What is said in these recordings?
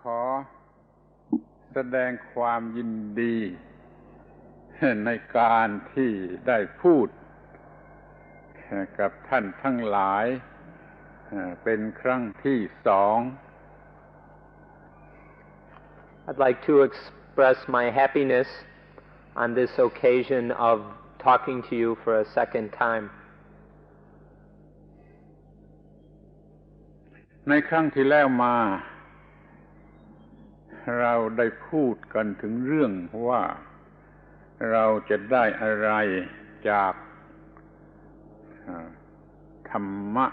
ขอแสดงความยินดีในการที่ได้พูดกับท่านทั้งหลายเป็นครั้งที่สอง I'd like to express my happiness on this occasion of talking to you for a second time. ในครั้งที่แล้วมาเราได้พูดกันถึงเรื่องว่าเราจะได้อะไรจากธรรมะ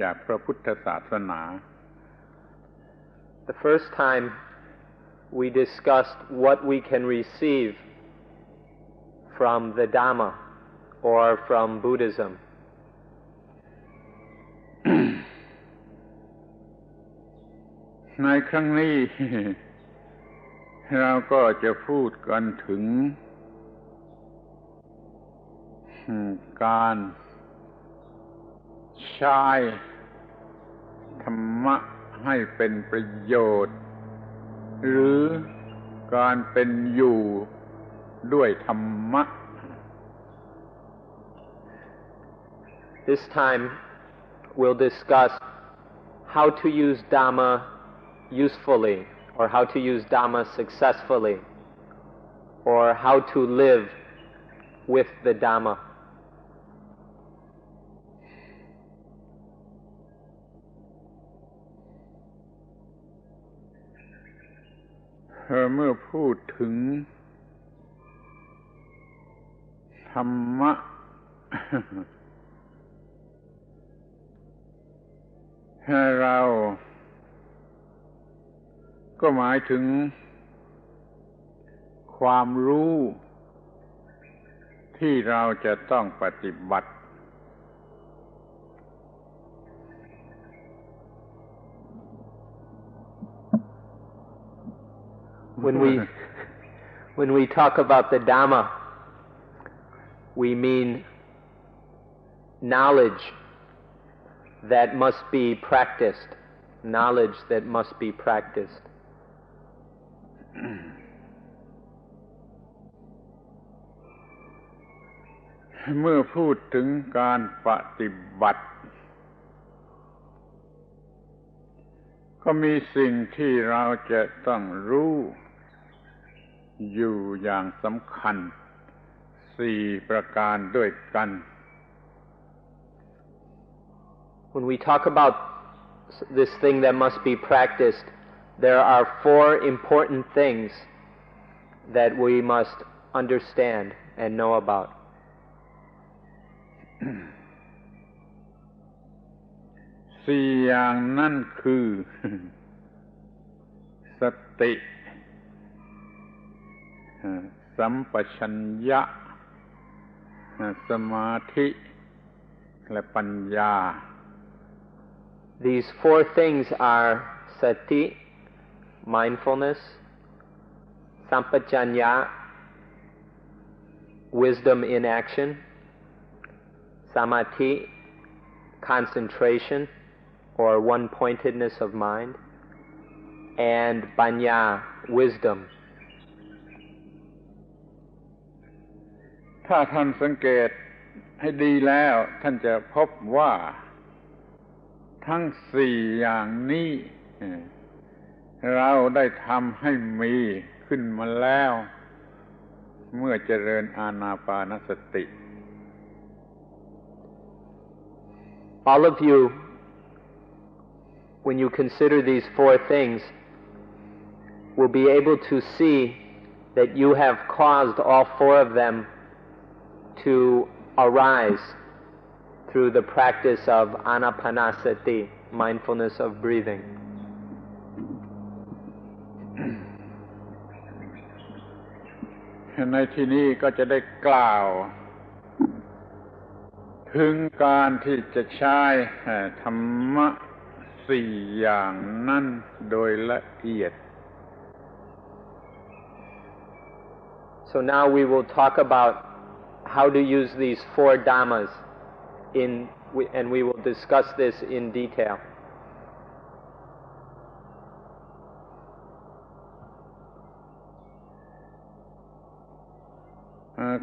จากพระพุทธศาสนา The first time we discussed what we can receive from the Dhamma or from Buddhism. ในครั้งนี้เราก็จะพูดกันถึงการใช้ธรรมะให้เป็นประโยชน์หรือการเป็นอยู่ด้วยธรรมะ This time we'll discuss how to use Dhamma usefully, or how to use Dhamma successfully, or how to live with the Dhamma. เมื่อพูดถึงธรรมะ เราก็หมายถึงความรู้ที่เราจะต้องปฏิบัติ When we talk about the Dhamma, we mean knowledge that must be practiced, knowledge that must be practiced. เมื่อพูดถึงการปฏิบัติก็มีสิ่งที่เราจะต้องรู้อยู่อย่างสำคัญ4ประการด้วยกัน When we talk about this thing that must be practiced, there are 4 important things that we must understand and know about. 4 อย่างนั่นคือ สติสัมปชัญญะสมาธิและปัญญา These 4 things are sati, mindfulness, sampajanya, wisdom in action, samadhi, concentration or one-pointedness of mind, and panya, wisdom. ถ้าท่านสังเกตให้ดีแล้วท่านจะพบว่าทั้ง4อย่างนี้เราได้ทำให้มีขึ้นมาแล้วเมื่อเจริญอานาปานสติ All of you, when you consider these 4 things, will be able to see that you have caused all 4 of them to arise through the practice of anapanasati, mindfulness of breathing. ในที่นี้ก็จะได้กล่าวถึงการที่จะใช้ธรรมะ4 อย่างนั้นโดยละเอียด So now we will talk about how to use these 4 dhammas and we will discuss this in detail.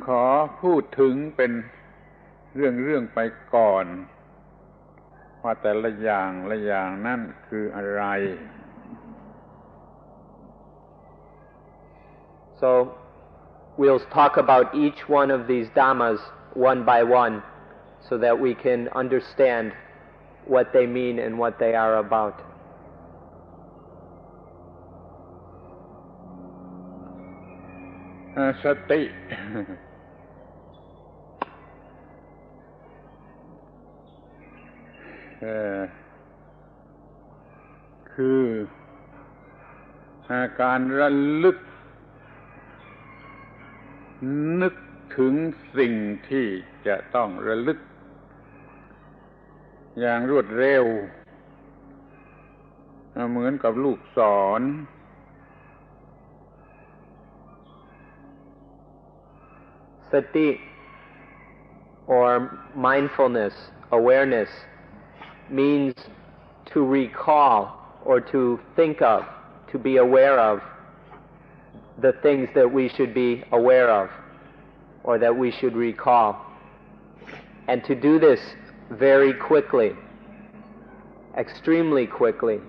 ขอพูดถึงเป็นเรื่องไปก่อนว่าแต่ละอย่างละอย่างนั่นคืออะไร So we'll talk about each one of these dhammas one by one so that we can understand what they mean and what they are about. สติคือการระลึกนึกถึงสิ่งที่จะต้องระลึกอย่างรวดเร็วเหมือนกับลูกศรSati or mindfulness, awareness, means to recall or to think of, to be aware of the things that we should be aware of or that we should recall. And to do this very quickly, extremely quickly,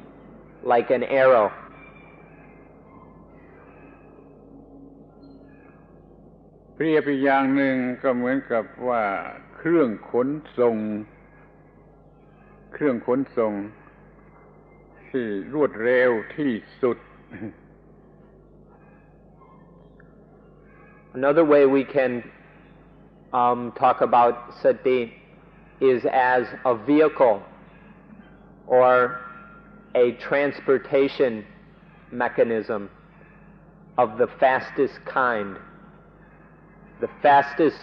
like an arrow. เปรียบอีกอย่างหนึ่งก็เหมือนกับว่าเครื่องขนส่งที่รวดเร็วที่สุด Another way we can talk about sati is as a vehicle or a transportation mechanism of the fastest kind.The fastest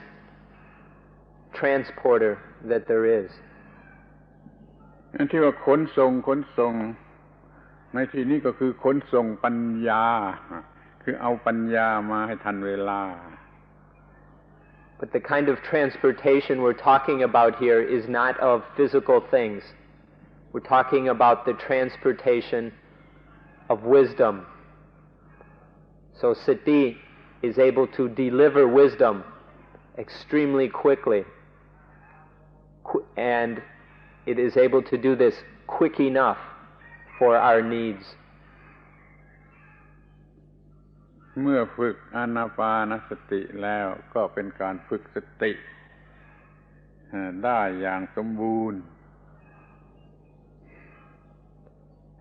transporter that there is. ที่ว่าขนส่งในที่นี้ก็คือขนส่งปัญญาคือเอาปัญญามาให้ทันเวลา But the kind of transportation we're talking about here is not of physical things. We're talking about the transportation of wisdom. So sati is able to deliver wisdom extremely quickly, and it is able to do this quick enough for our needs. เมื่อฝึกอานาปานสติแล้วก็เป็นการฝึกสติได้อย่างสมบูรณ์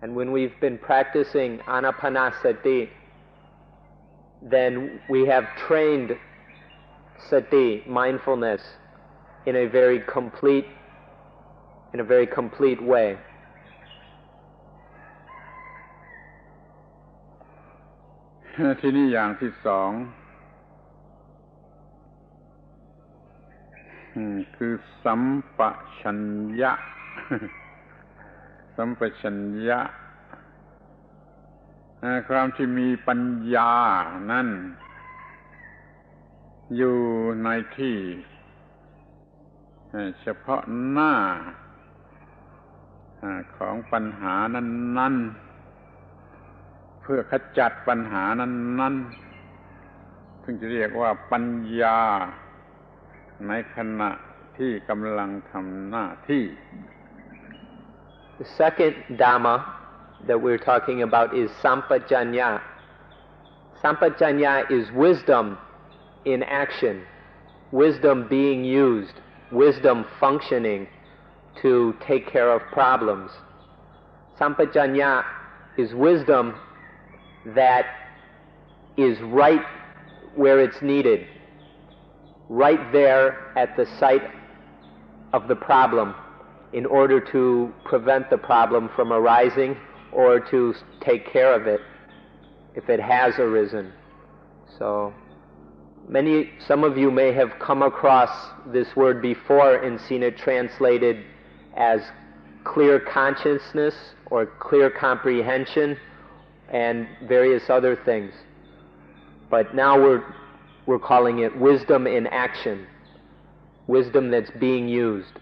And when we've been practicing anapanasati, then we have trained sati, mindfulness, in a very complete way. ที่นี่อย่างที่สองคือสัมปชัญญะ ความที่มีปัญญานั่นอยู่ในที่เฉพาะหน้าของปัญหานั้นๆเพื่อขจัดปัญหานั้นๆซึ่งจะเรียกว่าปัญญาในขณะที่กำลังทำหน้าที่ The second Dhamma that we're talking about is sampajanya. Sampajanya is wisdom in action, wisdom being used, wisdom functioning to take care of problems. Sampajanya is wisdom that is right where it's needed, right there at the site of the problem, in order to prevent the problem from arising or to take care of it if it has arisen. So some of you may have come across this word before and seen it translated as clear consciousness or clear comprehension and various other things. But now we're calling it wisdom in action, wisdom that's being used.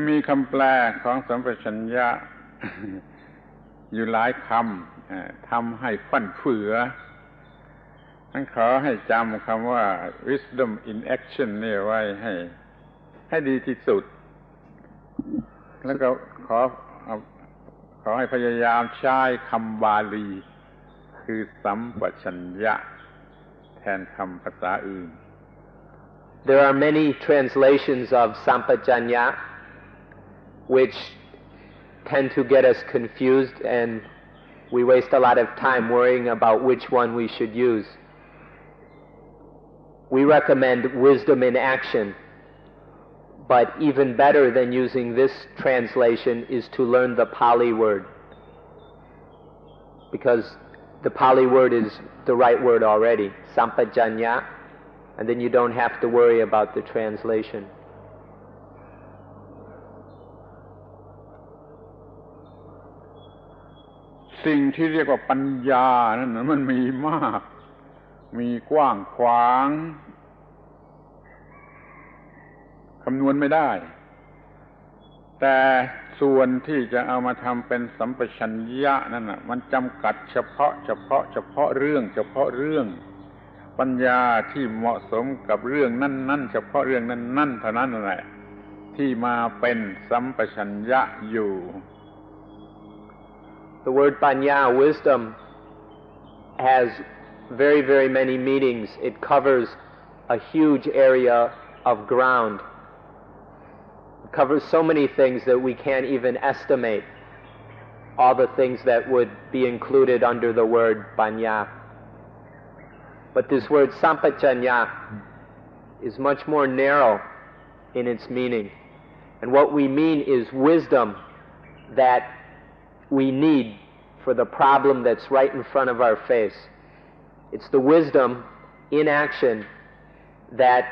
มีคำแปลของสัมปชัญญะ อยู่หลายคำทำให้ฟั่นเฟือ ท่านขอให้จำคำว่า wisdom in action นี่ไว้ให้ดีที่สุดแล้วก็ขอให้พยายามใช้คำบาลีคือสัมปชัญญะแทนคำภาษาอื่น There are many translations of sampajanya which tend to get us confused and we waste a lot of time worrying about which one we should use. We recommend wisdom in action, but even better than using this translation is to learn the Pali word, because the Pali word is the right word already, sampajanya, and then you don't have to worry about the translation. สิ่งที่เรียกว่าปัญญานั้นมันมีมากมีกว้างขวางคำนวณไม่ได้แต่ส่วนที่จะเอามาทำเป็นสัมปชัญญะนั่นน่ะมันจำกัดเฉพาะเรื่องปัญญาที่เหมาะสมกับเรื่องนั้นๆเฉพาะเรื่องนั้นๆเท่านั้นแหละที่มาเป็นสัมปชัญญะอยู่ The word panya, wisdom, has very, very many meanings. It covers a huge area of ground. It covers so many things that we can't even estimate all the things that would be included under the word panya. But this word sampachanya is much more narrow in its meaning. And what we mean is wisdom that we need for the problem that's right in front of our face. It's the wisdom in action that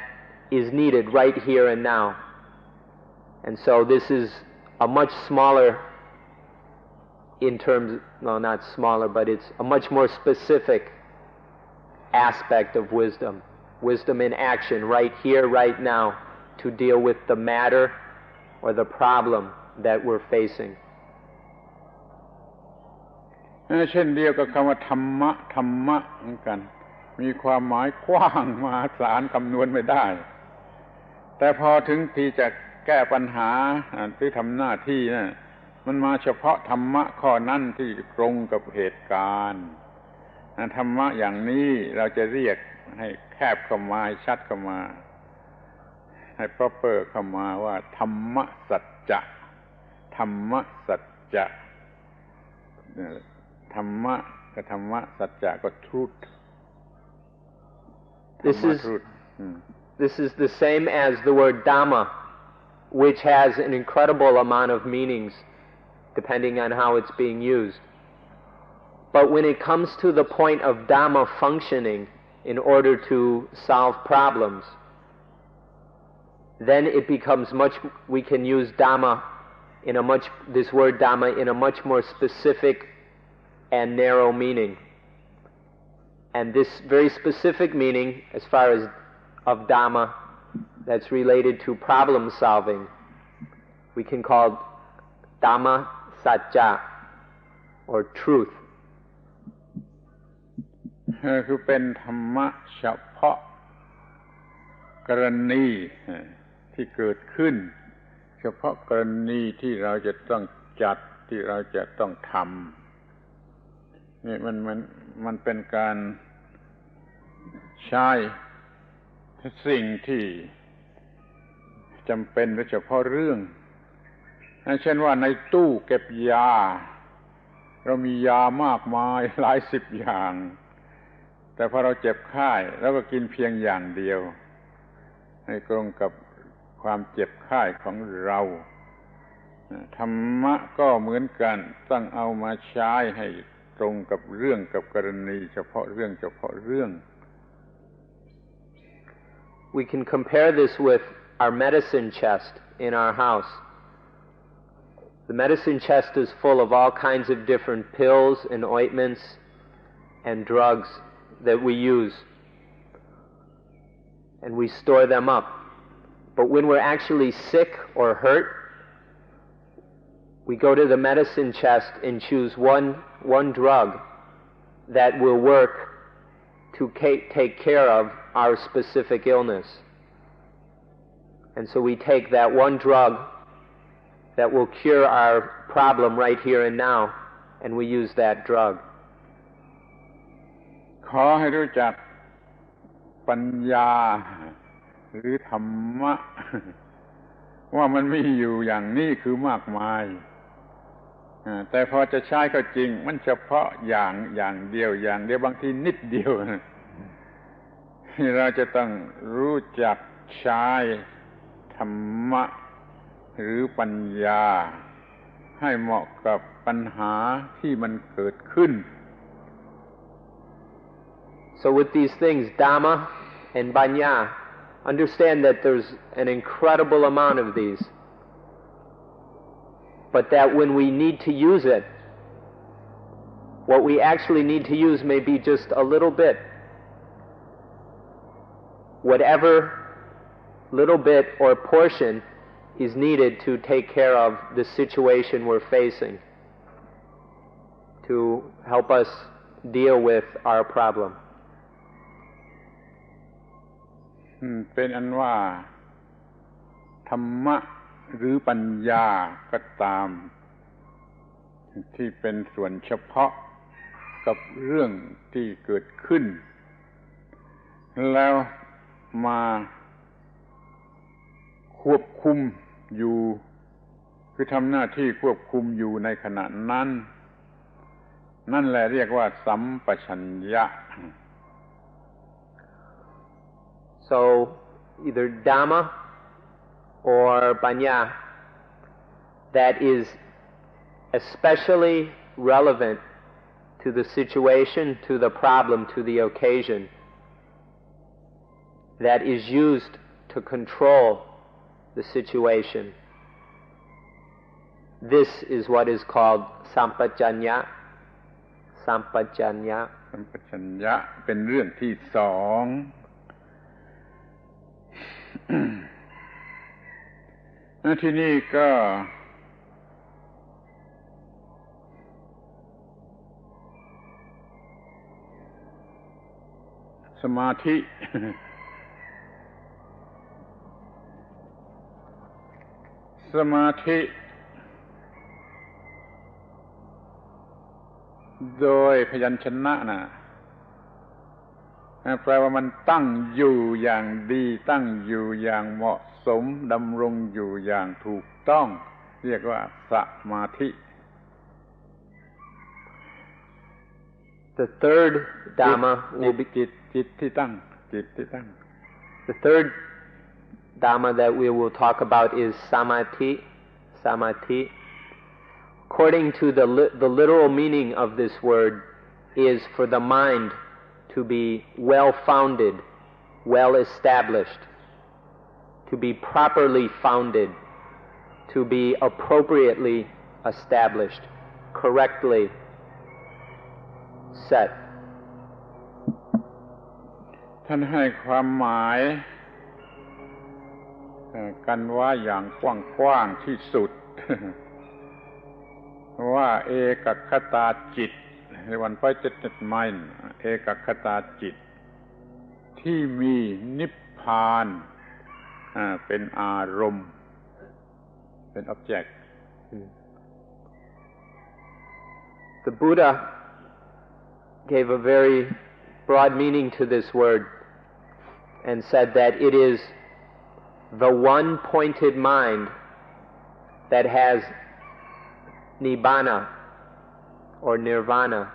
is needed right here and now. And so this is a much smaller in terms, no, not smaller, but it's a much more specific aspect of wisdom. Wisdom in action right here, right now, to deal with the matter or the problem that we're facing. เช่นเดียวกับคำว่าธรรมะเหมือนกันมีความหมายกว้างมหาศาลคำนวณไม่ได้แต่พอถึงที่จะแก้ปัญหาที่ทำหน้าที่นะมันมาเฉพาะธรรมะข้อนั้นที่ตรงกับเหตุการณ์ธรรมะอย่างนี้เราจะเรียกให้แคบเข้ามาให้ชัดเข้ามาให้ proper เข้ามาว่าธรรมสัจจะธรรมสัจจะธรรมะกับธรรมสัจจะก็ truth. This is the same as the word Dhamma, which has an incredible amount of meanings depending on how it's being used. But when it comes to the point of Dhamma functioning in order to solve problems, then it becomes we can use Dhamma this word Dhamma in a much more specific and narrow meaning. And this very specific meaning, as far as of Dhamma, that's related to problem solving, we can call Dhamma Satya, or truth. คือเป็นธรรมะเฉพาะกรณีที่เกิดขึ้นเฉพาะกรณีที่เราจะต้องจัดที่เราจะต้องทำนี่มันเป็นการใช้สิ่งที่จำเป็นโดยเฉพาะเรื่องเช่นว่าในตู้เก็บยาเรามียามากมายหลายสิบอย่างแต่พอเราเจ็บไข้เราก็กินเพียงอย่างเดียวให้ตรงกับความเจ็บไข้ของเราธรรมะก็เหมือนกันต้องเอามาใช้ให้ตรงกับเรื่องกับกรณีเฉพาะเรื่อง We can compare this with our medicine chest in our house. The medicine chest is full of all kinds of different pills and ointments and drugs that we use, and we store them up. But when we're actually sick or hurt, we go to the medicine chest and choose one drug that will work to take care of our specific illness. And so we take that one drug that will cure our problem right here and now, and we use that drug. ขอให้รู้จักปัญญาหรือธรรมะว่ามันมีอยู่อย่างนี้คือมากมายแต่พอจะใช้ก็จริงมันเฉพาะอย่างเดียวบางทีนิดเดียวเราจะต้องรู้จักใช้ธรรมะหรือปัญญาให้เหมาะกับปัญหาที่มันเกิดขึ้น So with these things, Dhamma and Panya, understand that there's an incredible amount of these, but that when we need to use it, what we actually need to use may be just a little bit. Whatever little bit or portion is needed to take care of the situation we're facing, to help us deal with our problem. เป็นอันว่าธรรมะหรือปัญญาก็ตามที่เป็นส่วนเฉพาะกับเรื่องที่เกิดขึ้นแล้วมาควบคุมอยู่คือทำหน้าที่ควบคุมอยู่ในขณะนั้นนั่นแหละเรียกว่าสัมปชัญญะ So either Dhamma or Panya that is especially relevant to the situation, to the problem, to the occasion, that is used to control the situation. This is what is called sampajanya. Sampajanya. สัมปชัญญะเป็นเรื่องที่สองที่นี่ก็สมาธิโดยพยัญชนะน่ะแปลว่ามันตั้งอยู่อย่างดีตั้งอยู่อย่างเหมาะสมดำรงอยู่อย่างถูกต้องเรียกว่าสมาธิ The third Dhamma will be จิตที่ตั้ง The third Dhamma that we will talk about is samadhi. According to the literal meaning of this word is for the mind to be well-founded, well-established, to be properly founded, to be appropriately established, correctly set. ท่านให้ความหมายกันว่าอย่างกว้างๆที่สุด ว่าเอกคตาจิตวันไปจิตไม่เอกคตาจิตที่มีนิพพานเป็นอารมณ์เป็น object. The Buddha gave a very broad meaning to this word and said that it is the one-pointed mind that has nibbana or nirvana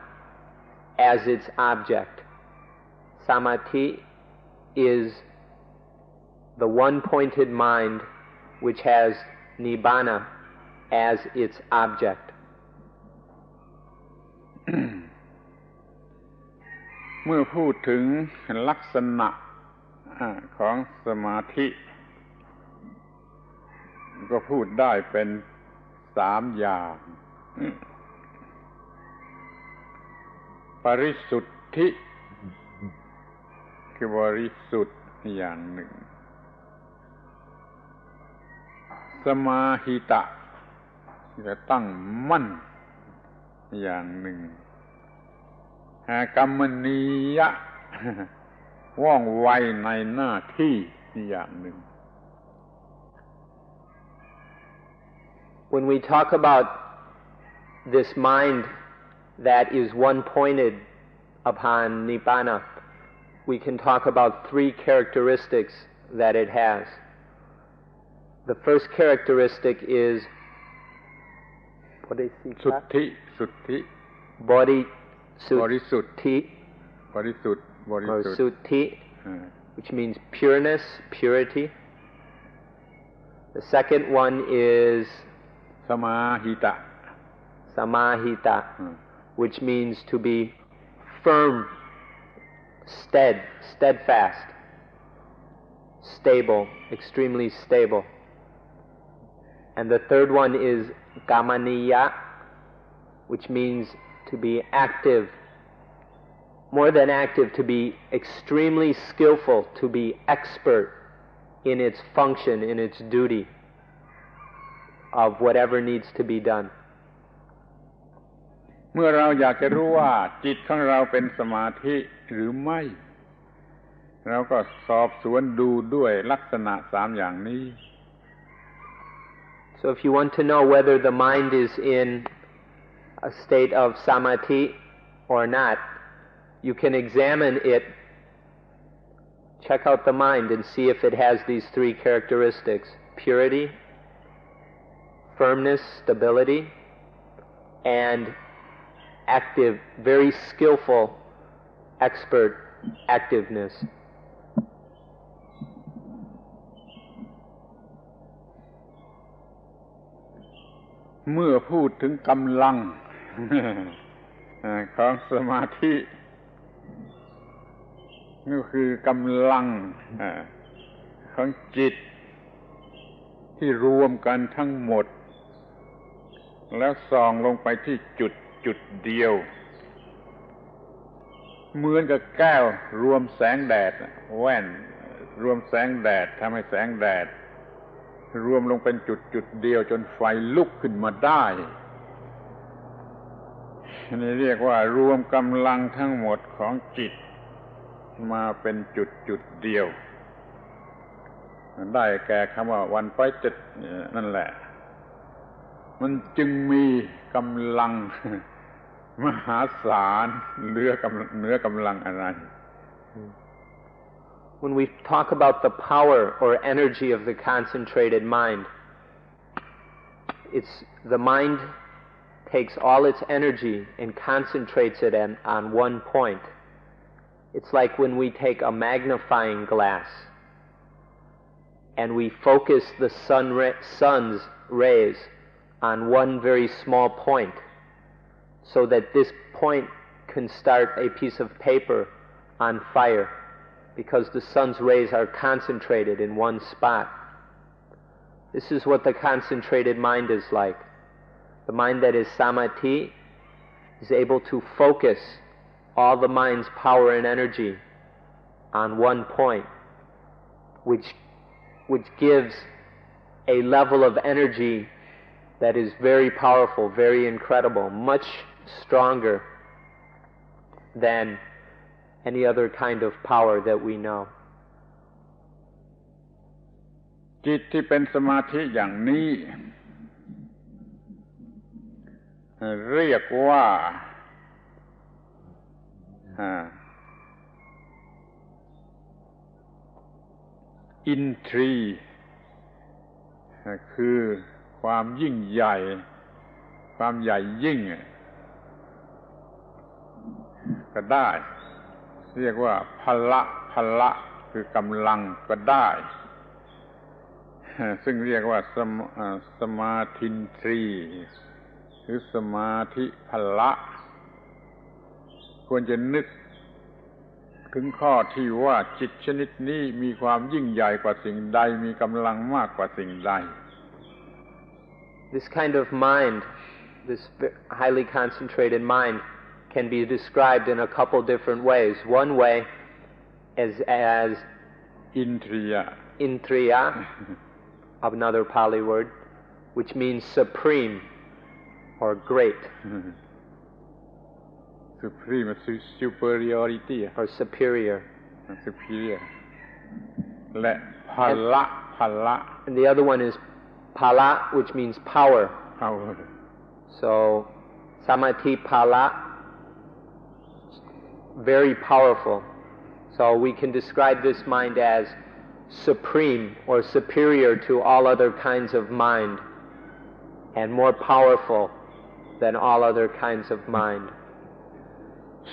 as its object. Samadhi is the one-pointed mind which has nibbana as its object. เมื่อพูดถึงลักษณะของสมาธิก็พูดได้เป็น3อย่างปริสุทธิคือบริสุทธิ์อย่างหนึ่งสมาหิตะจะตั้งมั่นอย่างหนึ่งกัมมณียะ ว่องไวในหน้าที่นี่อย่างหนึ่ง When we talk about this mind that is one-pointed upon Nibbana, we can talk about three characteristics that it has. The first characteristic is Sutti, Sutti, which means pureness, purity. The second one is Samahita, which means to be firm, steadfast, stable, extremely stable. And the third one is Gamaniya, which means to be active, more than active, to be extremely skillful, to be expert in its function, in its duty of whatever needs to be done. เมื่อเราอยากจะรู้ว่าจิตของเราเป็นสมาธิหรือไม่เราก็สอบสวนดูด้วยลักษณะ3อย่างนี้ So if you want to know whether the mind is in a state of samadhi or not, you can examine it, check out the mind and see if it has these three characteristics: purity, firmness, stability, and active, very skillful, expert activeness. เมื่อพูดถึงกำลัง ของสมาธินี่คือกำลังของจิตที่รวมกันทั้งหมดแล้วส่องลงไปที่จุดเดียวเหมือนกับแก้วรวมแสงแดดแว่นรวมแสงแดดทำให้แสงแดดรวมลงเป็นจุดเดียวจนไฟลุกขึ้นมาได้นี่เรียกว่ารวมกำลังทั้งหมดของจิตมาเป็นจุดเดียวได้แก่คำว่าวันไฟจิตนั่นแหละมันจึงมีกำลังมหาศาลเหนือกำลังอะไร When we talk about the power or energy of the concentrated mind, the mind takes all its energy and concentrates it on one point. It's like when we take a magnifying glass and we focus the sun's rays on one very small point, so that this point can start a piece of paper on fire, because the sun's rays are concentrated in one spot. This is what the concentrated mind is like. The mind that is samadhi is able to focus all the mind's power and energy on one point, which gives a level of energy that is very powerful, very incredible, much stronger than any other kind of power that we know. จิตที่เป็นสมาธิอย่างนี้เรียกว่าอินทรีย์คือความยิ่งใหญ่ความใหญ่ยิ่งก็ได้เรียกว่าพละคือกำลังก็ได้ซึ่งเรียกว่าสมาธินทรีย์หรือสมาธิพละควรจะนึกถึงข้อที่ว่าจิตชนิดนี้มีความยิ่งใหญ่กว่าสิ่งใดมีกำลังมากกว่าสิ่งใด This kind of mind, this highly concentrated mind, can be described in a couple different ways. One way is as intriya, another Pali word, which means supreme or great. superiority or superior. และพละ And the other one is pala, which means power. So samadhi pala, very powerful. So we can describe this mind as supreme or superior to all other kinds of mind and more powerful than all other kinds of mind.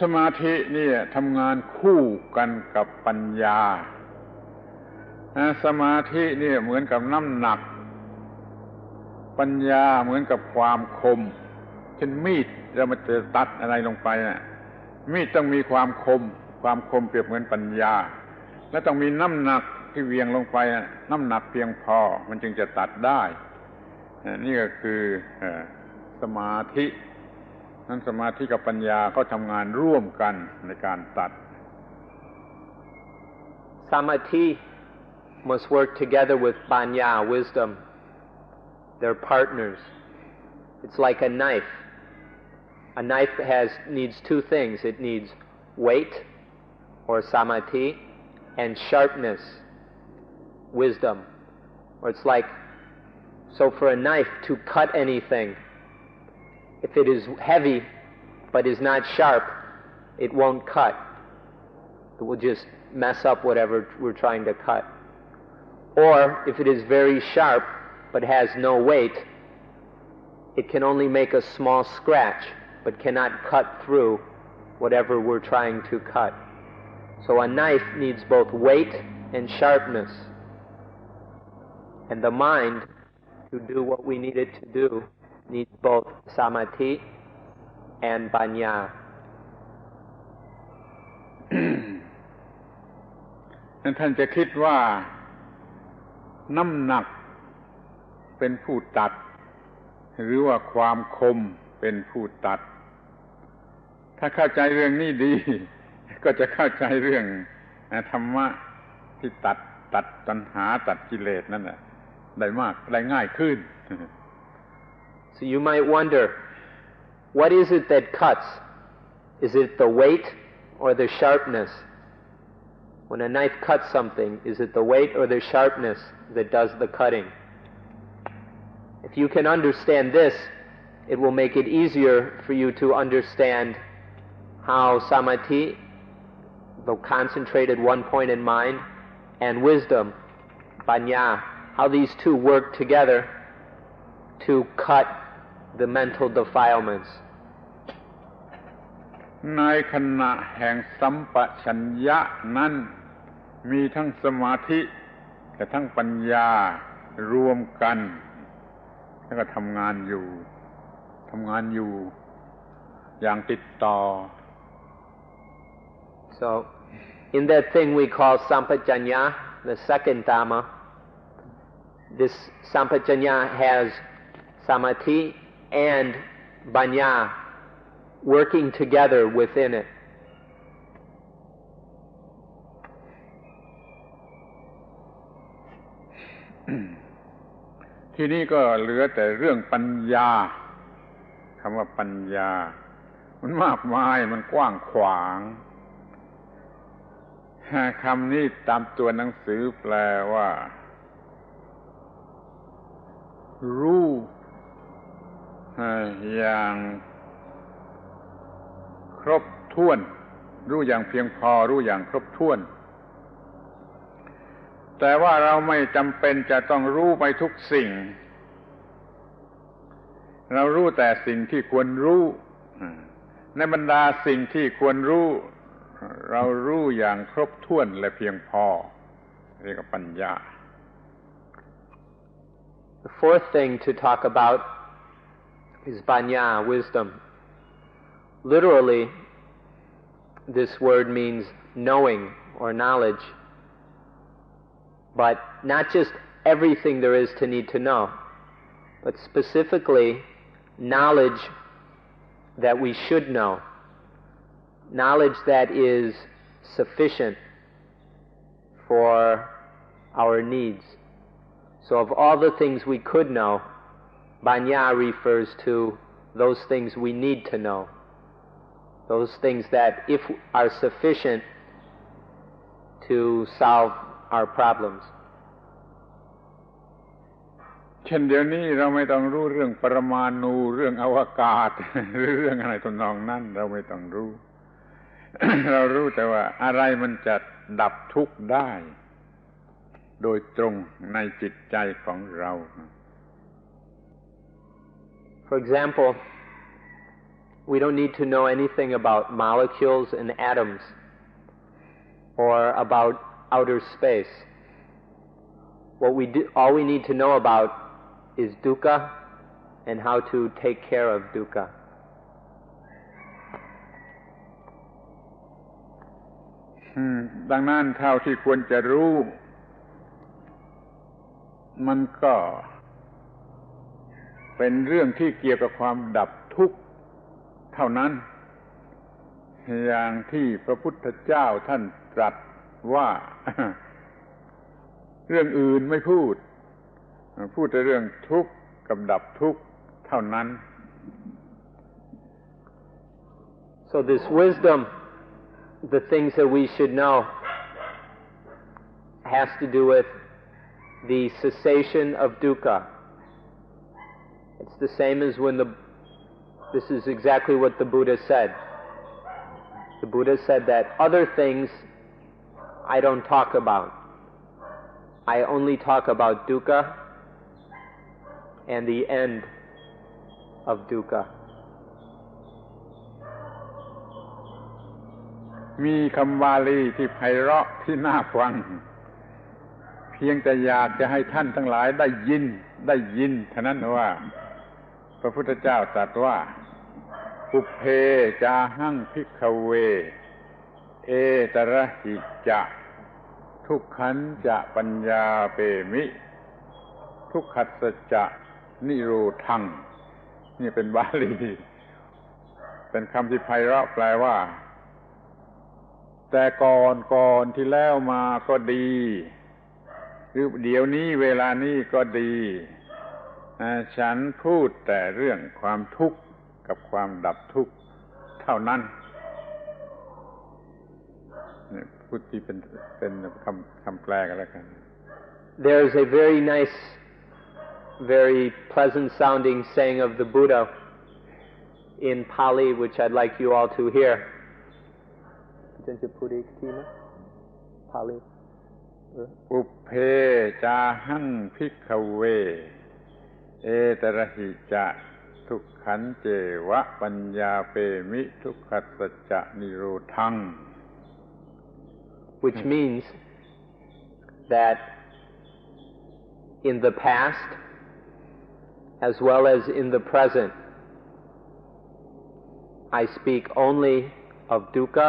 สมาธินี่ทำงานคู่กันกับปัญญาสมาธินี่เหมือนกับน้ำหนักปัญญาเหมือนกับความคมเช่นมีดเรามาจะตัดอะไรลงไปน่ะมีดต้องมีความคมเปรียบเหมือนปัญญาและต้องมีน้ำหนักที่เวียงลงไปน้ำหนักเพียงพอมันจึงจะตัดได้นี่ก็คือสมาธินั้นสมาธิกับปัญญาก็ทำงานร่วมกันในการตัด Samadhi must work together with panya, wisdom. They're partners. It's like a knife. A knife needs two things. It needs weight, or samadhi, and sharpness, wisdom. Or it's like, so for a knife to cut anything, if it is heavy but is not sharp, it won't cut. It will just mess up whatever we're trying to cut. Or if it is very sharp but has no weight, it can only make a small scratch but cannot cut through whatever we're trying to cut. So a knife needs both weight and sharpness. And the mind, to do what we need it to do, needs both samadhi and panya. ท่านจะคิดว่าน้ำหนักเป็นผู้ตัดหรือว่าความคมเป็นผู้ตัดถ้าเข้าใจเรื่องนี้ดีก็จะเข้าใจเรื่องธรรมะที่ตัดตัณหาตัดกิเลสนั่นแหละได้ง่ายขึ้น So you might wonder, what is it that cuts? Is it the weight or the sharpness? When a knife cuts something, is it the weight or the sharpness that does the cutting? If you can understand this, it will make it easier for you to understand how samadhi, the concentrated one point in mind, and wisdom, panya, how these two work together to cut the mental defilements. ในขณะแห่งสัมปชัญญะนั้นมีทั้งสมาธิและทั้งปัญญารวมกันแล้วก็ทำงานอยู่อย่างติดต่อ So in that thing we call sampajanya, the second Dhamma, this sampajanya has samadhi and panya working together within it. ทีนี้ก็เหลือแต่เรื่องปัญญาคำว่าปัญญามันมากมายมันกว้างขวางคำนี้ตามตัวหนังสือแปลว่ารู้อย่างครบถ้วนรู้อย่างเพียงพอรู้อย่างครบถ้วนแต่ว่าเราไม่จำเป็นจะต้องรู้ไปทุกสิ่งเรารู้แต่สิ่งที่ควรรู้ในบรรดาสิ่งที่ควรรู้เรารู้อย่างครบถ้วนและเพียงพอเรียกว่าปัญญา The fourth thing to talk about is panya, wisdom. Literally, this word means knowing or knowledge, but not just everything there is to need to know, but specifically knowledge that we should know, knowledge that is sufficient for our needs. So of all the things we could know, panya refers to those things we need to know. those things that if are sufficient to solve our problems. เช่นเดี๋ยวนี้เราไม่ต้องรู้เรื่องปรมาณูเรื่องอวกาศ หรือเรื่องอะไรทำนองนั้นเราไม่ต้องรู้ เรารู้แต่ว่าอะไรมันจะดับทุกข์ได้โดยตรงในจิตใจของเรา For example, we don't need to know anything about molecules and atoms or about outer space. All we need to know about is dukkha and how to take care of dukkha. ดังนั้นเท่าที่ควรจะรู้มันก็เป็นเรื่องที่เกี่ยวกับความดับทุกข์เท่านั้นอย่างที่พระพุทธเจ้าท่านตรัสว่า เรื่องอื่นไม่พูดแต่เรื่องทุกข์กับดับทุกข์เท่านั้น So this wisdom, the things that we should know, has to do with the cessation of dukkha. It's the same as when this is exactly what the Buddha said. The Buddha said that other things I don't talk about. I only talk about dukkha and the end of dukkha. มีคำบาลีที่ไพเราะที่น่าฟังเพียงแต่อยากจะให้ท่านทั้งหลายได้ยินเท่านั้นว่าพระพุทธเจ้าตรัสว่าปุพเพจาหังภิกขเวเอตระหิจะทุกขันจะปัญญาเปมิทุกขัสสะจะนิโรธังนี่เป็นบาลีเป็นคำที่ไพเราะแปลว่าแต่ก่อนที่แล้วมาก็ดีหรือเดี๋ยวนี้เวลานี้ก็ดีฉันพูดแต่เรื่องความทุกข์กับความดับทุกข์เท่านั้นนี่พูดที่เป็นคำแปลกันแล้วกัน There's a very nice, very pleasant sounding saying of the Buddha in Pali, which I'd like you all to hear. Pali. อุปเพจาหังภิกขเวเอตระหิจะทุกขันเจวะปัญญาเปมิทุกขัสสะจะนิโรธัง Which means that in the past as well as in the present I speak only of dukkha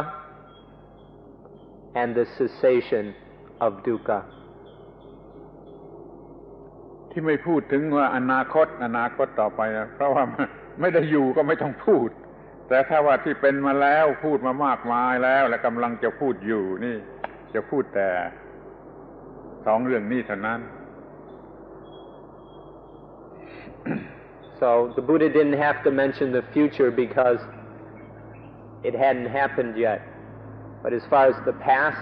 and the cessation of dukkha. ที่ไม่พูดถึงว่าอนาคตต่อไปนะเพราะว่าไม่ได้อยู่ก็ไม่ต้องพูดแต่ถ้าว่าที่เป็นมาแล้วพูดมามากมายแล้วและกำลังจะพูดอยู่นี่จะพูดแต่สองเรื่องนี้เท่านั้น So the Buddha didn't have to mention the future because it hadn't happened yet. But as far as the past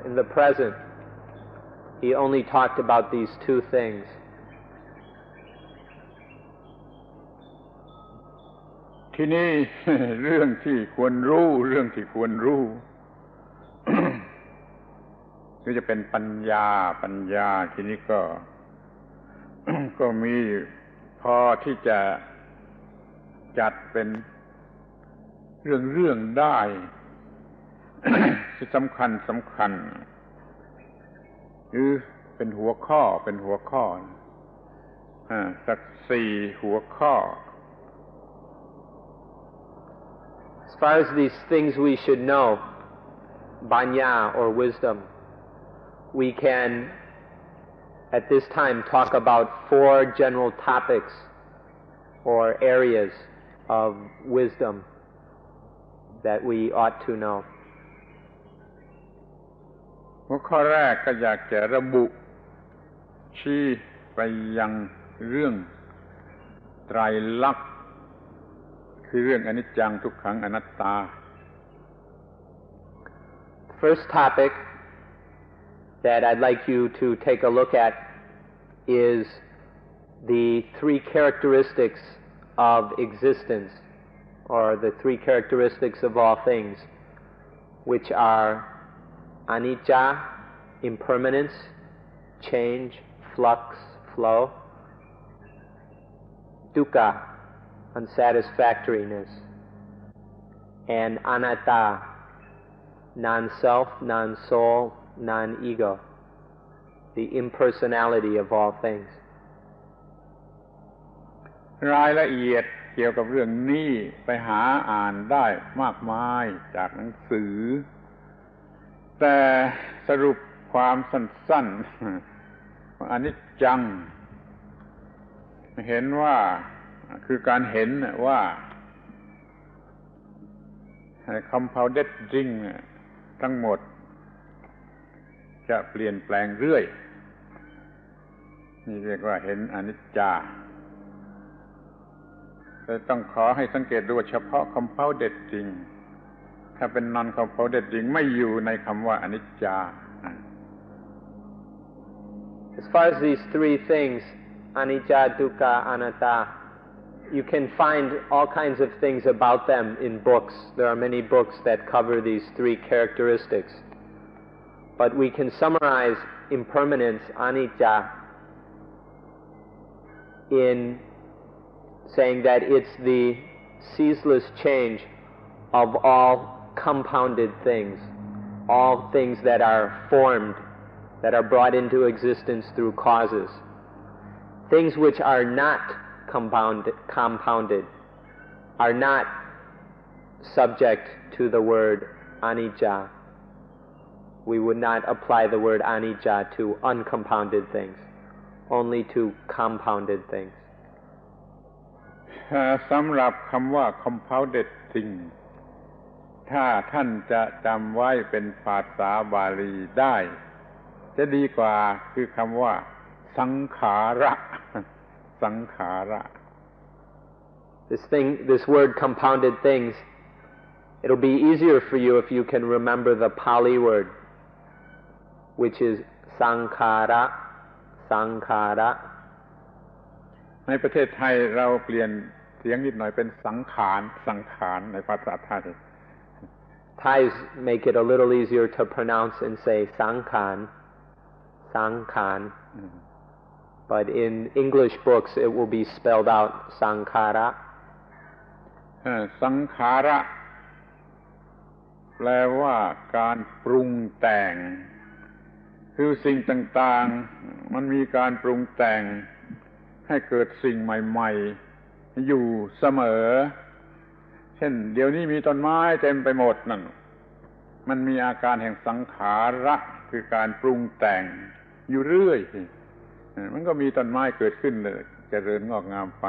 and the present, he only talked about these two things. ที่นี่ เรื่องที่ควรรู้นี่จะเป็นปัญญาทีนี้ก็ ก็มีพอที่จะจัดเป็นเรื่องได้ ที่สำคัญคือเป็นหัวข้อสัก4หัวข้อ As far as these things we should know, banya or wisdom, we can at this time talk about 4 general topics or areas of wisdom that we ought to know. หัวข้อแรกก็อยากจะระบุชี้ไปยังเรื่องไตรลักษณ์คือเรื่องอนิจจังทุกขังอนัตตา first topic that I'd like you to take a look at is the three characteristics of existence, or the three characteristics of all things, which are anicca, impermanence, change, flux, flow; dukkha, unsatisfactoriness; and anatta, non-self, non-soul, non-ego, the impersonality of all things. รายละเอียดเกี่ยวกับเรื่องนี้ไปหาอ่านได้มากมายจากหนังสือแต่สรุปความสั้นๆของอนิจจังเห็นว่าคือการเห็นว่า compounded ring ทั้งหมดจะเปลี่ยนแปลงเรื่อยนี่เรียกว่าเห็นอนิจจาแต่ต้องขอให้สังเกตดูเฉพาะ compounded ring ถ้าเป็น non compounded ring ไม่อยู่ในคำว่าอนิจจา As far as these three things, anicca, dukkha, anatta, you can find all kinds of things about them in books. There are many books that cover these three characteristics. But we can summarize impermanence, anicca, in saying that it's the ceaseless change of all compounded things, all things that are formed, that are brought into existence through causes. Things which are not compounded are not subject to the word anicca. We would not apply the word anicca to uncompounded things, only to compounded things. สำหรับคำว่า compounded thing ถ้าท่านจะจำไว้เป็นภาษาบาลีได้จะดีกว่าคือคำว่าสังขาร สังขาร This word compounded things, it'll be easier for you if you can remember the Pali word, which is sankhara, sankhara. ในประเทศไทยเราเปลี่ยนเสียงนิดหน่อยเป็นสังขารสังขารในภาษาไทย Thais make it a little easier to pronounce and say sankhan, sankhan. But in English books it will be spelled out sankhara. สังขารแปลว่าการปรุงแต่งคือสิ่งต่างๆมันมีการปรุงแต่งให้เกิดสิ่งใหม่ๆอยู่เสมอเช่นเดี๋ยวนี้มีต้นไม้เต็มไปหมดนั่นมันมีอาการแห่งสังขารคือการปรุงแต่งอยู่เรื่อยมันก็มีต้นไม้เกิดขึ้นเลยเจริญงอกงามไป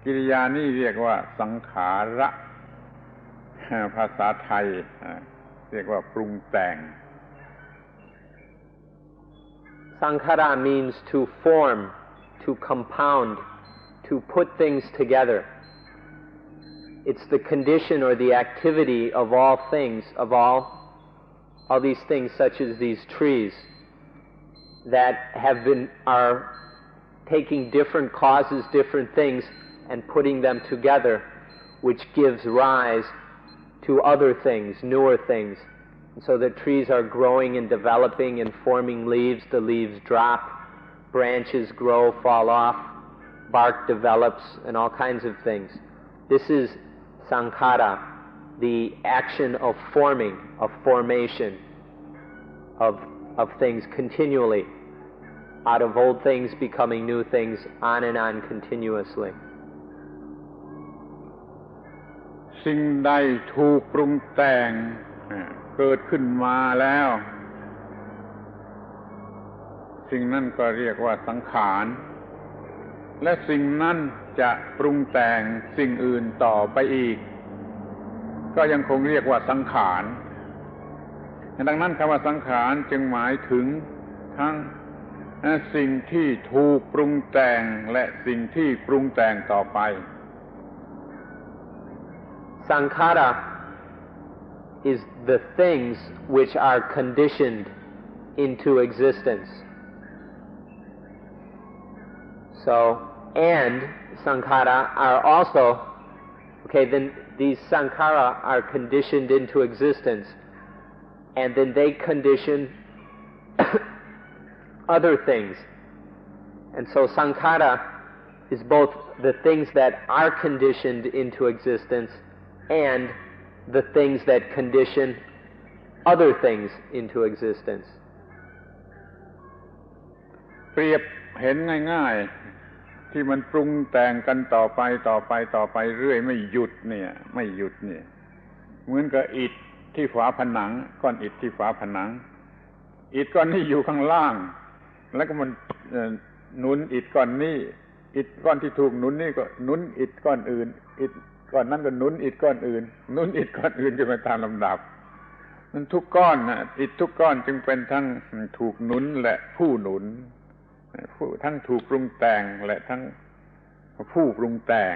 กิริยานี้เรียกว่าสังขารภาษาไทยเรียกว่าปรุงแต่ง Sankhara means to form, to compound, to put things together. It's the condition or the activity of all things, of all these things such as these trees that are taking different causes, different things, and putting them together, which gives rise to other things, newer things. And so the trees are growing and developing and forming leaves. The leaves drop, branches grow, fall off, bark develops, and all kinds of things. This is sankhara, the action of forming, of formation of things continually, out of old things becoming new things, on and on continuously. สิ่งใดถูกปรุงแต่งเกิดขึ้นมาแล้วสิ่งนั้นก็เรียกว่าสังขารและสิ่งนั้นจะปรุงแต่งสิ่งอื่นต่อไปอีกก็ยังคงเรียกว่าสังขารดังนั้นคำว่าสังขารจึงหมายถึงทั้งสิ่งที่ถูกปรุงแต่งและสิ่งที่ปรุงแต่งต่อไป Sankhara is the things which are conditioned into existence. So, and sankhara are also, okay, then these sankhara are conditioned into existence, and then they condition other things. And so sankhara is both the things that are conditioned into existence and the things that condition other things into existence. เปรียบเห็นง่ายๆที่มันปรุงแต่งกันต่อไปเรื่อยไม่หยุดเนี่ยเหมือนกับอิฐที่ฝาผนังก้อนอิฐที่ฝาผนังอิฐก้อนนี้อยู่ข้างล่างแล้วก็มันหนุนอิฐก้อนนี้อิฐก้อนที่ถูกหนุนนี่ก็หนุนอิฐก้อนอื่นอิฐก้อนนั้นก็หนุนอิฐก้อนอื่นหนุนอิฐก้อนอื่นขึ้นไปตามลำดับนั้นทุกก้อนนะอิฐทุกก้อนจึงเป็นทั้งถูกหนุนและผู้หนุนทั้งถูกปรุงแต่งและทั้งผู้ปรุงแต่ง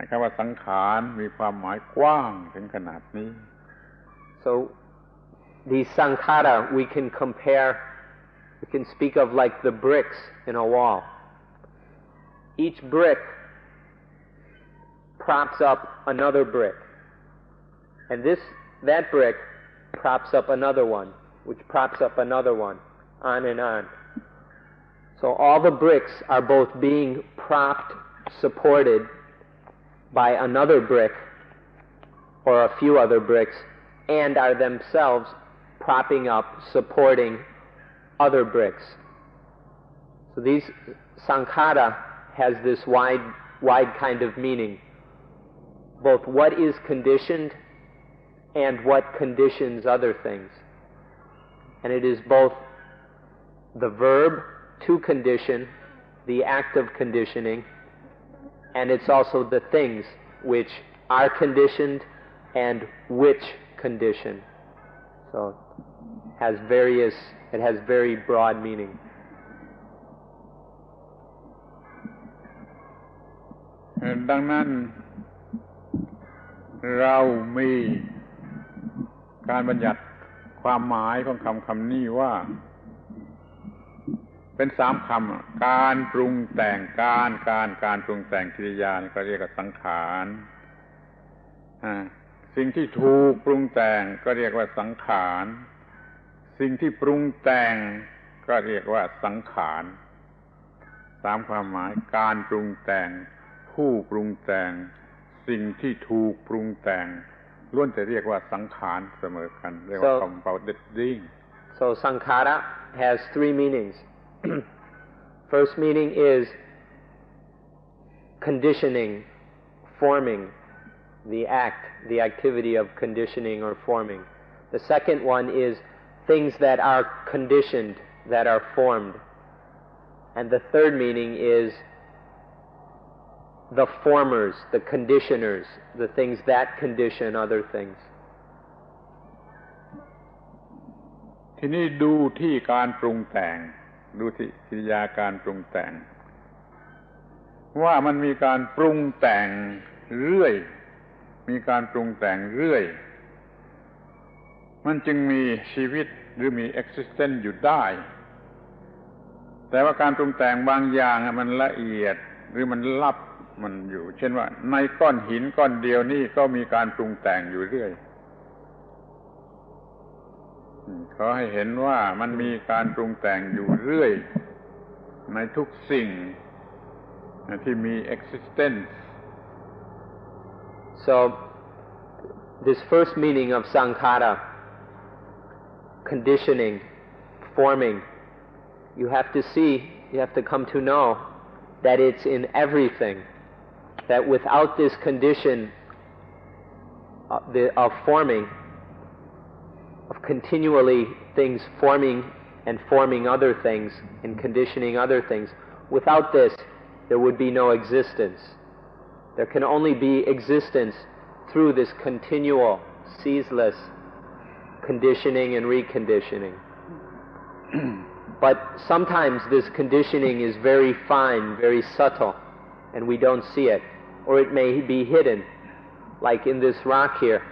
คำว่าสังขารมีความหมายกว้างถึงขนาดนี้ So these sankhara we can speak of like the bricks in a wall. Each brick props up another brick, and that brick props up another one, which props up another one, on and on. So all the bricks are both being propped, supported by another brick or a few other bricks, and are themselves propping up, supporting other bricks. So these sankhara has this wide kind of meaning, both what is conditioned and what conditions other things. And it is both the verb to condition, the act of conditioning, and it's also the things which are conditioned and which condition. So it has very broad meaning. ดังนั้นเรามีการบัญญัติความหมายของคำนี้ว่าเป็น3คำการปรุงแต่งการปรุงแต่งกิริยาก็เรียกว่าสังขารสิ่งที่ถูกปรุงแต่งก็เรียกว่าสังขารสิ่งที่ปรุงแต่งก็เรียกว่าสังขาร3ความหมายการปรุงแต่งผู้ปรุงแต่งสิ่งที่ถูกปรุงแต่งล้วนแต่เรียกว่าสังขารเสมอกันเรียกว่า compounding. So sankhara has 3 meanings. First meaning is conditioning, forming, the activity of conditioning or forming. The second one is things that are conditioned, that are formed. And the third meaning is the formers, the conditioners, the things that condition other things. ทีนี้ดูที่การปรุงแต่งดูที่กิริยาการปรุงแต่งว่ามันมีการปรุงแต่งเรื่อยมันจึงมีชีวิตหรือมี existence อยู่ได้แต่ว่าการปรุงแต่งบางอย่างมันละเอียดหรือมันลับมันอยู่เช่นว่าในก้อนหินก้อนเดียวนี่ก็มีการปรุงแต่งอยู่เรื่อยขอให้เห็นว่ามันมีการปรุงแต่งอยู่เรื่อยในทุกสิ่งที่มี existence. So this first meaning of sankhara, conditioning, forming, you have to come to know that it's in everything, that without this condition of forming, of continually things forming and forming other things and conditioning other things, without this there would be no existence. There can only be existence through this continual, ceaseless conditioning and reconditioning. But sometimes this conditioning is very fine, very subtle, and we don't see it. Or it may be hidden, like in this rock here.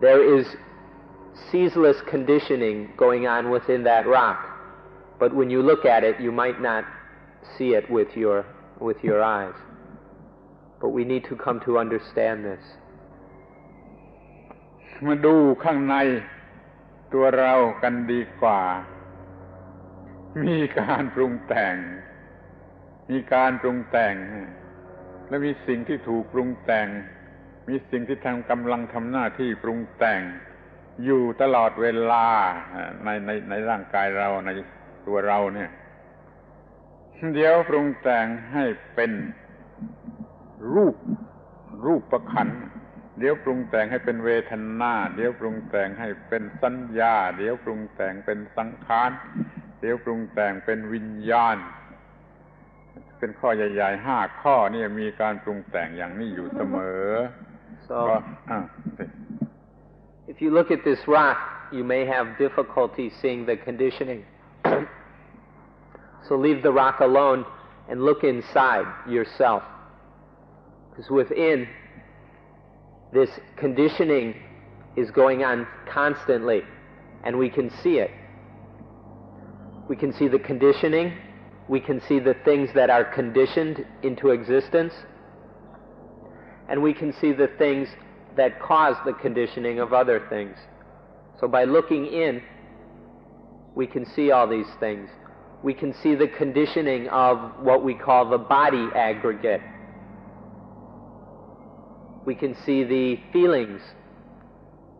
There is ceaseless conditioning going on within that rock, but when you look at it, you might not see it with your eyes. But we need to come to understand this. มาดูข้างในตัวเรากันดีกว่ามีการปรุงแต่งและมีสิ่งที่ถูกปรุงแต่งมีสิ่งที่กำลังทำหน้าที่ปรุงแต่งอยู่ตลอดเวลาในร่างกายเราในตัวเราเนี่ยเดี๋ยวปรุงแต่งให้เป็นรูปประขันธ์เดี๋ยวปรุงแต่งให้เป็นเวทนาเดี๋ยวปรุงแต่งให้เป็นสัญญาเดี๋ยวปรุงแต่งเป็นสังขารเดี๋ยวปรุงแต่งเป็นวิญญาณเป็นข้อใหญ่ๆ5ข้อนี่มีการปรุงแต่งอย่างนี้อยู่เสมอ So if you look at this rock, you may have difficulty seeing the conditioning. So leave the rock alone and look inside yourself. Because within, this conditioning is going on constantly, and we can see it. We can see the conditioning, we can see the things that are conditioned into existence, and we can see the things that cause the conditioning of other things. So by looking in, we can see all these things. We can see the conditioning of what we call the body aggregate. We can see the feelings,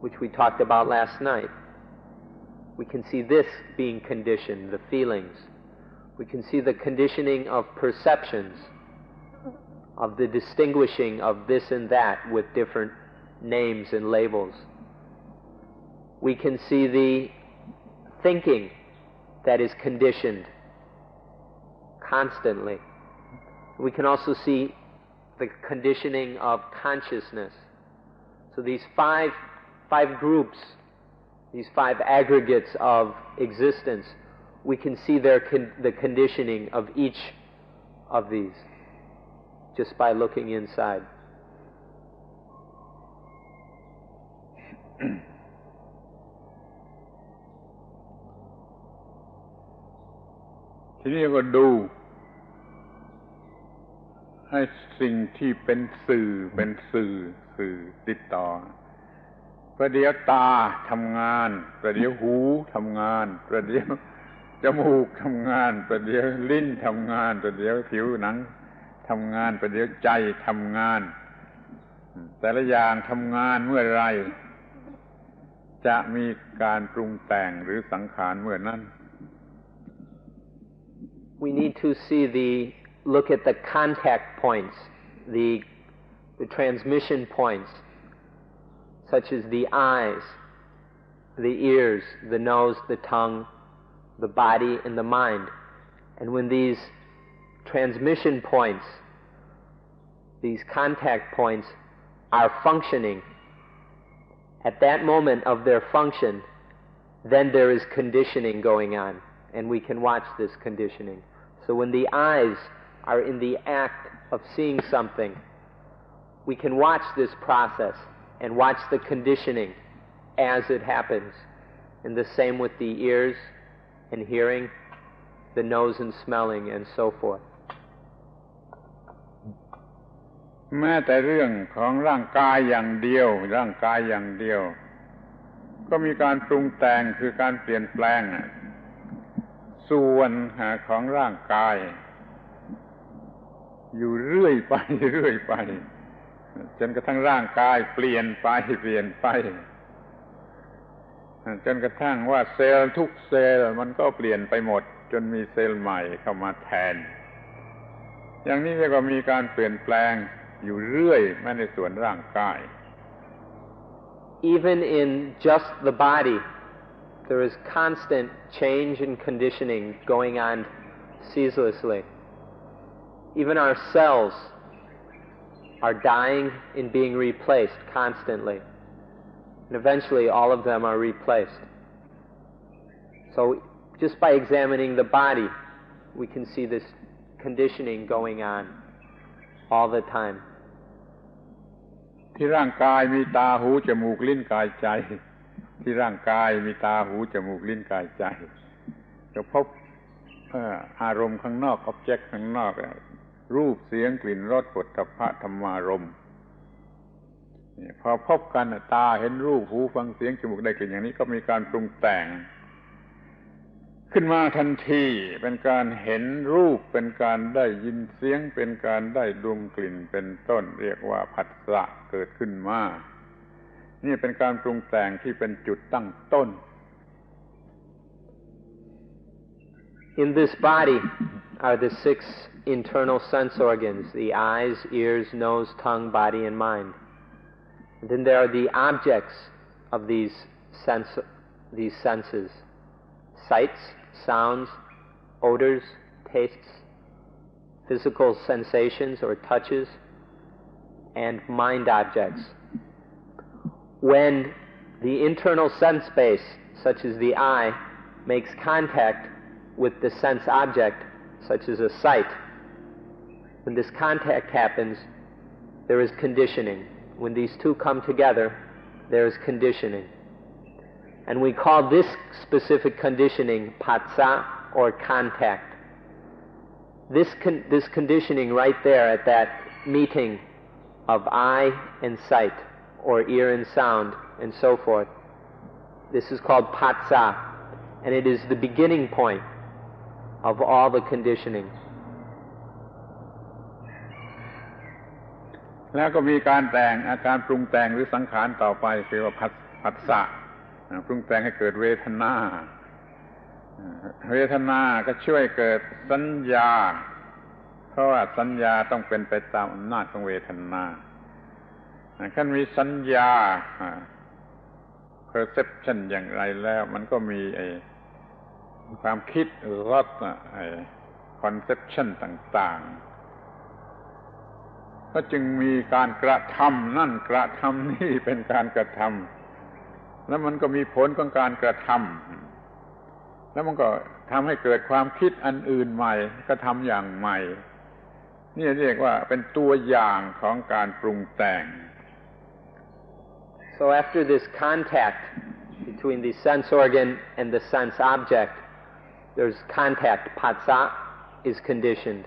which we talked about last night. We can see this being conditioned, the feelings. We can see the conditioning of perceptions, of the distinguishing of this and that with different names and labels. We can see the thinking that is conditioned constantly. We can also see the conditioning of consciousness. So these five groups, these 5 aggregates of existence, we can see the conditioning of each of these just by looking inside. ทีนี้ก็ดูให้สิ่งที่เป็นสื่อติดต่อประเดี๋ยวตาทำงานประเดี๋ยวหูทำงานประเดี๋ยวจมูกทำงานประเดี๋ยวลิ้นทำงานประเดี๋ยวผิวหนังทำงานประเดี๋ยวใจทำงานแต่ละอย่างทำงานเมื่อไรจะมีการปรุงแต่งหรือสังขารเมื่อนั้น We need to look at the contact points, the transmission points, such as the eyes, the ears, the nose, the tongue, the body, and the mind. And when these transmission points, these contact points are functioning, at that moment of their function, then there is conditioning going on, and we can watch this conditioning. So when the eyes are in the act of seeing something, we can watch this process and watch the conditioning as it happens. And the same with the ears and hearing, the nose and smelling, and so forth. แม้แต่เรื่องของร่างกายอย่างเดียวก็มีการปรุงแต่งคือการเปลี่ยนแปลงส่วนของร่างกายอยู่เรื่อยไปจนกระทั่งร่างกายเปลี่ยนไปจนกระทั่งว่าเซลล์ทุกเซลล์มันก็เปลี่ยนไปหมดจนมีเซลล์ใหม่เข้ามาแทนอย่างนี้เรียกว่ามีการเปลี่ยนแปลงอยู่เรื่อยแม้ในส่วนร่างกาย Even in just the body, there is constant change and conditioning going on ceaselessly. Even our cells are dying and being replaced constantly. And eventually all of them are replaced. So just by examining the body, we can see this conditioning going on all the time. ที่ร่างกายมีตาหูจมูกลิ้นกายใจที่ร่างกายมีตาหูจมูกลิ้นกายใจก็พบอารมณ์ข้างนอก object ข้างนอกรูปเสียงกลิ่นรสโผฏฐัพพะธรรมารมณ์พอพบกันตาเห็นรูปหูฟังเสียงจมูกได้กลิ่นอย่างนี้ก็มีการปรุงแต่งขึ้นมาทันทีเป็นการเห็นรูปเป็นการได้ยินเสียงเป็นการได้ดมกลิ่นเป็นต้นเรียกว่าผัสสะเกิดขึ้นมานี่เป็นการปรุงแต่งที่เป็นจุดตั้งต้น In this body are the 6 internal sense organs, the eyes, ears, nose, tongue, body, and mind. And then there are the objects of these senses, sights, sounds, odors, tastes, physical sensations or touches, and mind objects. When the internal sense base, such as the eye, makes contact with the sense object, such as a sight, when this contact happens, there is conditioning. When these two come together, there is conditioning. And we call this specific conditioning patsa or contact. This conditioning right there at that meeting of eye and sight, or ear and sound, and so forth, this is called patsa, and it is the beginning point of all the conditioning. แล้วก็มีการแต่งอาการปรุงแต่งหรือสังขารต่อไปคือว่าผัสสะปรุงแต่งให้เกิดเวทนาเวทนาก็ช่วยเกิดสัญญาเพราะว่าสัญญาต้องเป็นไปตามอำนาจของเวทนาขั้นมีสัญญา perception อย่างไรแล้วมันก็มีความคิดรสconception ต่างๆก็จึงมีการกระทำนั่นกระทำนี่เป็นการกระทำแล้วมันก็มีผลของการกระทำแล้วมันก็ทำให้เกิดความคิดอันอื่นใหม่ก็ทำอย่างใหม่นี่เรียกว่าเป็นตัวอย่างของการปรุงแต่ง So after this contact between the sense organ and the sense object, there's contact. Patsa is conditioned.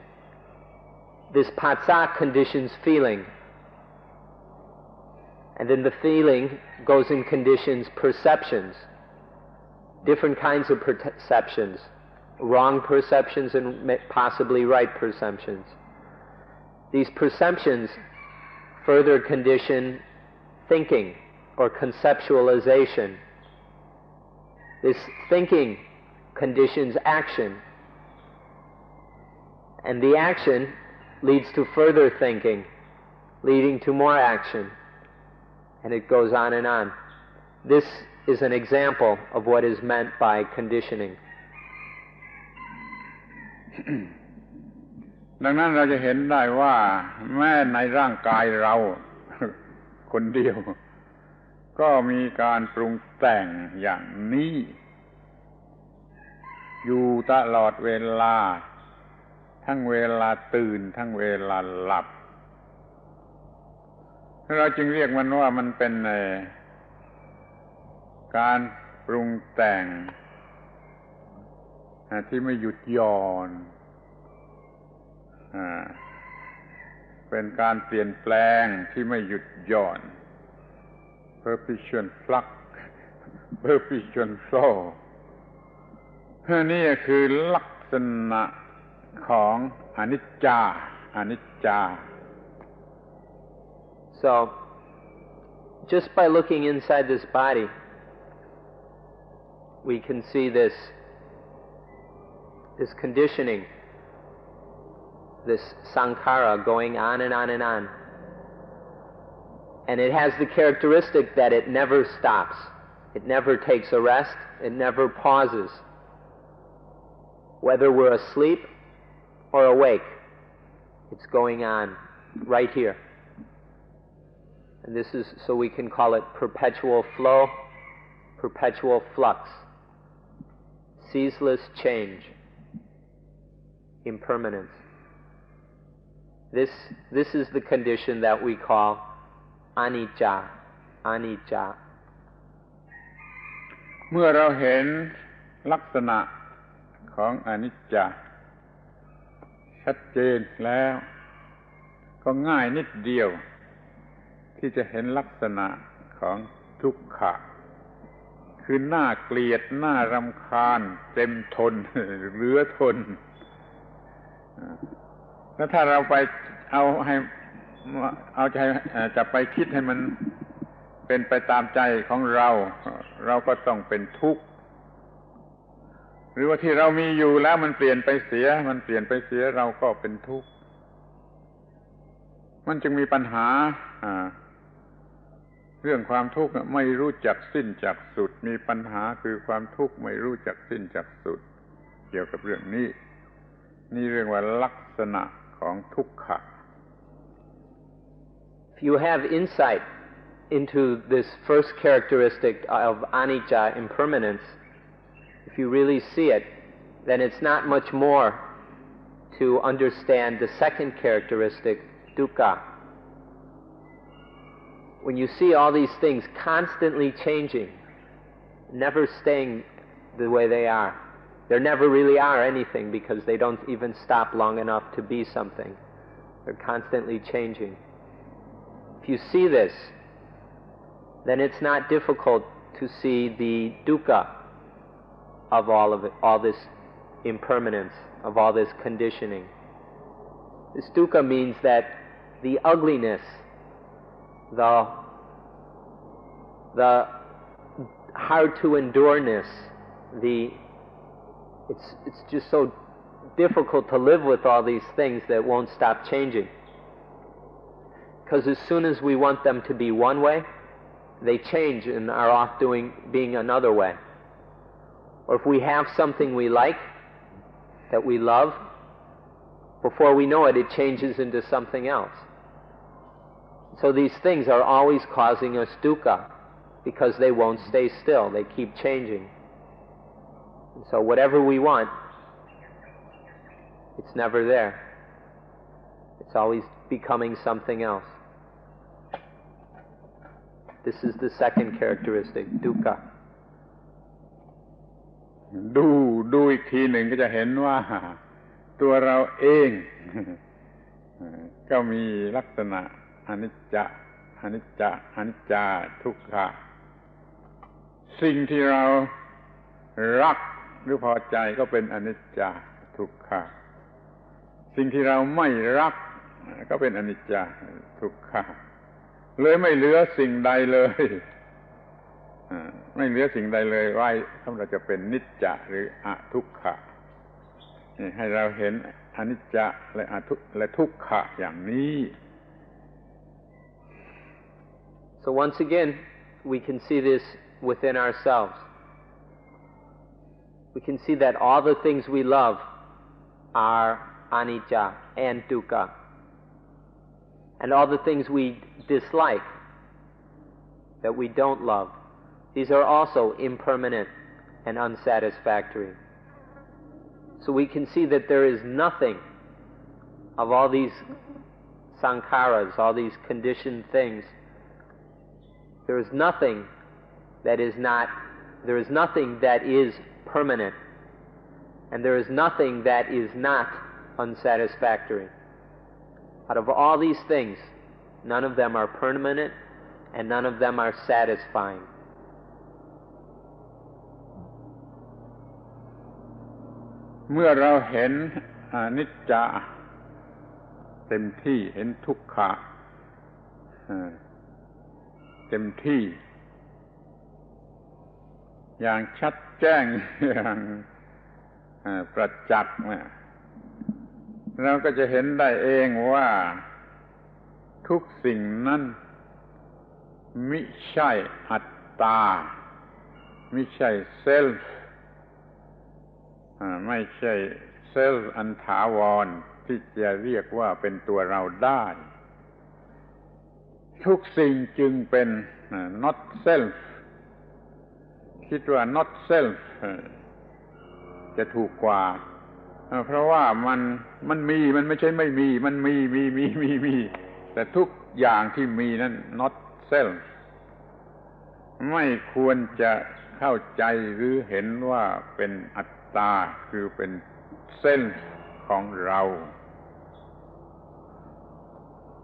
This patsa conditions feeling. And then the feeling goes and conditions perceptions. Different kinds of perceptions. Wrong perceptions and possibly right perceptions. These perceptions further condition thinking or conceptualization. This thinking conditions action. And the action leads to further thinking, leading to more action. And it goes on and on. This is an example of what is meant by conditioning. ดังนั้นเราจะเห็นได้ว่าแม้ในร่างกายเราคนเดียวก็มีการปรุงแต่งอย่างนี้อยู่ตลอดเวลาทั้งเวลาตื่นทั้งเวลาหลับเราจึงเรียกมันว่ามันเป็นการปรุงแต่งที่ไม่หยุดหย่อนเป็นการเปลี่ยนแปลงที่ไม่หยุดหย่อน perpetual flux perpetual flow นี่คือลักษณะของอนิจจา So just by looking inside this body we can see this conditioning, this sankhara going on and on and on. And it has the characteristic that it never stops. It never takes a rest. It never pauses. Whether we're asleep or awake, it's going on right here. And this is, so we can call it perpetual flow, perpetual flux, ceaseless change, impermanence. This is the condition that we call อานิจจาอานิจจาเมื่อเราเห็นลักษณะของอนิจจาชัดเจนแล้วก็ง่ายนิดเดียวที่จะเห็นลักษณะของทุกขะคือน่าเกลียดน่ารำคาญเต็มทนเหลือทนแล้วถ้าเราไปจะไปคิดให้มันเป็นไปตามใจของเราก็ต้องเป็นทุกข์หรือว่าที่เรามีอยู่แล้วมันเปลี่ยนไปเสียเราก็เป็นทุกข์มันจึงมีปัญหาเรื่องความทุกข์ไม่รู้จักสิ้นจักสุดมีปัญหาคือความทุกข์ไม่รู้จักสิ้นจักสุดเกี่ยวกับเรื่องนี้นี่เรียกว่าลักษณะของทุกขะ If you have insight into this first characteristic of anicca impermanence, if you really see it, then it's not much more to understand the second characteristic, dukkha. When you see all these things constantly changing, never staying the way they are, there never really are anything because they don't even stop long enough to be something. They're constantly changing. If you see this, then it's not difficult to see the dukkha of all of it, all this impermanence, of all this conditioning. This dukkha means that the ugliness, the hard to endureness, it's just so difficult to live with all these things that won't stop changing. Because as soon as we want them to be one way, they change and are off being another way. Or if we have something we like, that we love, before we know it, it changes into something else. So these things are always causing us dukkha, because they won't stay still, they keep changing. And so whatever we want, it's never there. It's always becoming something else. This is the second characteristic, dukkha. ดูอีกทีหนึ่งก็จะเห็นว่าตัวเราเองก็มีลักษณะอนิจจาทุกขะสิ่งที่เรารักหรือพอใจก็เป็นอนิจจาทุกขะสิ่งที่เราไม่รักก็เป็นอนิจจาทุกขะเลยไม่เหลือสิ่งใดเลยไม่เหลือสิ่งใดเลยไว้สำหรับจะเป็นนิจจะหรืออทุกขะนี่ให้เราเห็นอนิจจะและทุกขะอย่างนี้ So once again, we can see this within ourselves. We can see that all the things we love are anicca and dukkha. And all the things we dislike, that we don't love, these are also impermanent and unsatisfactory. So we can see that there is nothing of all these sankharas, all these conditioned things, there is nothing that is permanent, and there is nothing that is not unsatisfactory. Out of all these things, none of them are permanent and none of them are satisfying. เมื่อเราเห็นอนิจจาเต็มที่เห็นทุกขะเต็มที่อย่างชัดแจ้งอย่างประจักษ์เราก็จะเห็นได้เองว่าทุกสิ่งนั้นมิใช่อัตตามิใช่เซลฟ์ไม่ใช่เซลฟ์อันถาวรที่จะเรียกว่าเป็นตัวเราได้ทุกสิ่งจึงเป็น not self คิดว่า not self จะถูกกว่าเพราะว่ามันมีมันไม่ใช่ไม่มีมันมีแต่ อย่างที่มีนั้น not self ไม่ควรจะเข้าใจหรือเห็นว่าเป็นอัตตาคือเป็นเส้นของเรา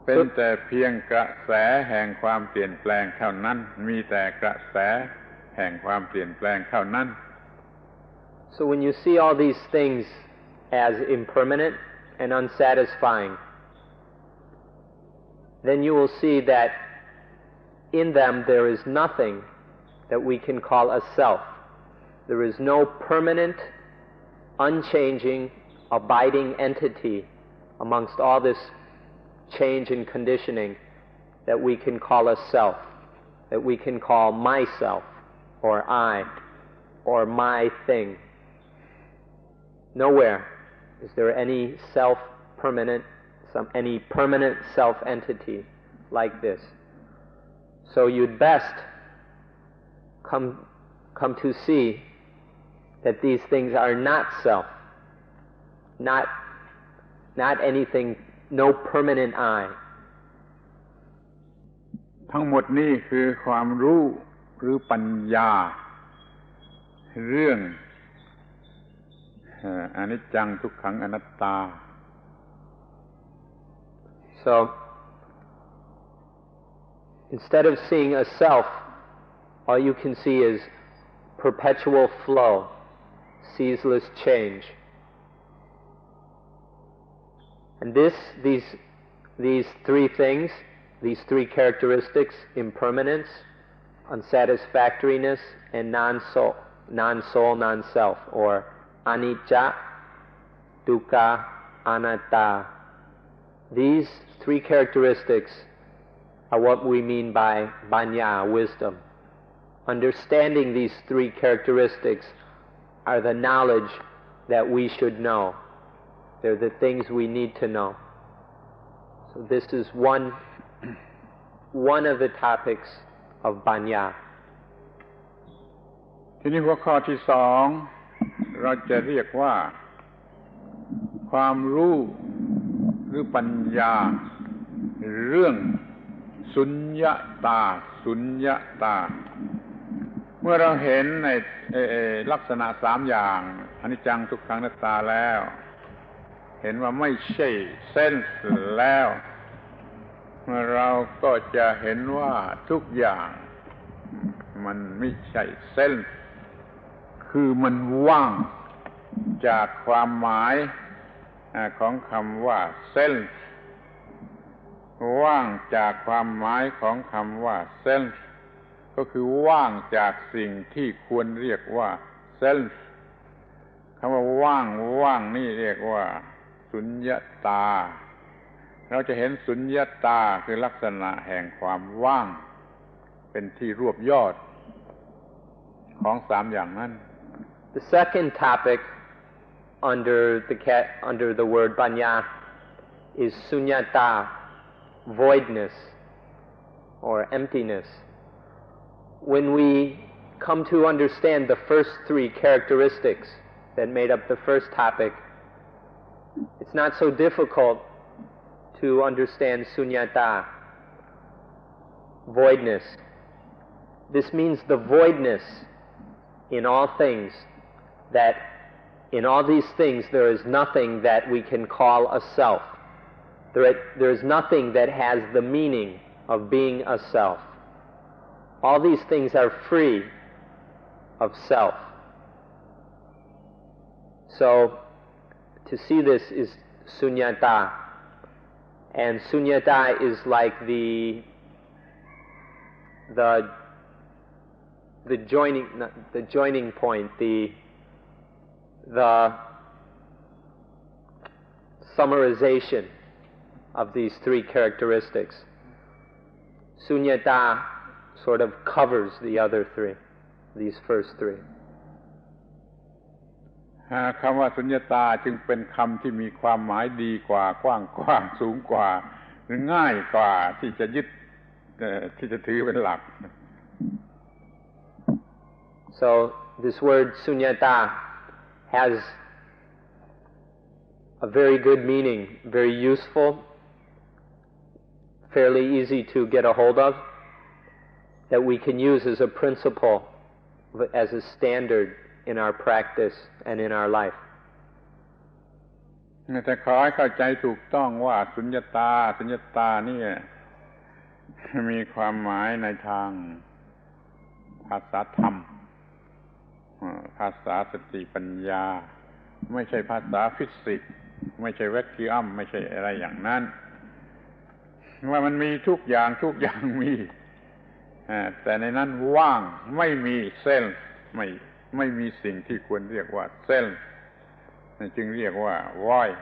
เป็นแต่เพียงกระแสแห่งความเปลี่ยนแปลงเท่านั้นมีแต่กระแสแห่งความเปลี่ยนแปลงเท่านั้น So when you see all these things as impermanent and unsatisfying, then you will see that in them there is nothing that we can call a self. There is no permanent, unchanging, abiding entity amongst all this change and conditioning that we can call a self, that we can call myself or I or my thing. Nowhere is there any self-permanent, any permanent self-entity like this. So you'd best come to see that these things are not self, not anything, no permanent I. ทั้งหมดนี้คือความรู้หรือปัญญาเรื่องอนิจจังทุกขังอนัตตา So instead of seeing a self, all you can see is perpetual flow, ceaseless change. And these three things, these three characteristics, impermanence, unsatisfactoriness, and non-soul, non-self, or anicca, dukkha, anatta. These three characteristics are what we mean by panya, wisdom. Understanding these three characteristics are the knowledge that we should know. They're the things we need to know. So this is one of the topics of panya. ทีนี้หัวข้อที่สองเราจะเรียกว่าความรู้หรือปัญญาเรื่องสุญญตาสุญญตาเมื่อเราเห็นในลักษณะสามอย่างอนิจจังทุกขังอนัตตาแล้วเห็นว่าไม่ใช่เส้นแล้วเราก็จะเห็นว่าทุกอย่างมันไม่ใช่เส้นคือมันว่างจากความหมายของคำว่าเส้นว่างจากความหมายของคำว่าเส้นก็คือว่างจากสิ่งที่ควรเรียกว่าเส้นคำว่าว่างนี่เรียกว่าสุญญตาเราจะเห็นสุญญตาคือลักษณะแห่งความว่างเป็นที่รวบยอดของสามอย่างนั้น The second topic under the word panya is sunyata, voidness or emptiness. When we come to understand the first three characteristics that made up the first topic, it's not so difficult to understand sunyata, voidness. This means the voidness in all things, that in all these things there is nothing that we can call a self. There is nothing that has the meaning of being a self. All these things are free of self. So to see this is sunyata, and sunyata is like the joining point, the summarization of these three characteristics. Sunyata sort of covers the other three, these first three. คำว่าสุญญตาจึงเป็นคำที่มีความหมายดีกว่ากว้างกว้างสูงกว่าหรือง่ายกว่าที่จะยึดที่จะถือเป็นหลัก So this word sunyata has a very good meaning, very useful, fairly easy to get a hold of, that we can use as a principle, as a standard in our practice and in our life. แต่ขอให้เข้าใจถูกต้องว่าสุญญตานี่มีความหมายในทางภาษาธรรมภาษาสติปัญญาไม่ใช่ภาษาฟิสิกส์ไม่ใช่แวคคิวมไม่ใช่อะไรอย่างนั้นว่ามันมีทุกอย่างมีแต่ในนั้นว่างไม่มีเส้นไม่มีสิ่งที่ควรเรียกว่าเส้นจึงเรียกว่าvoid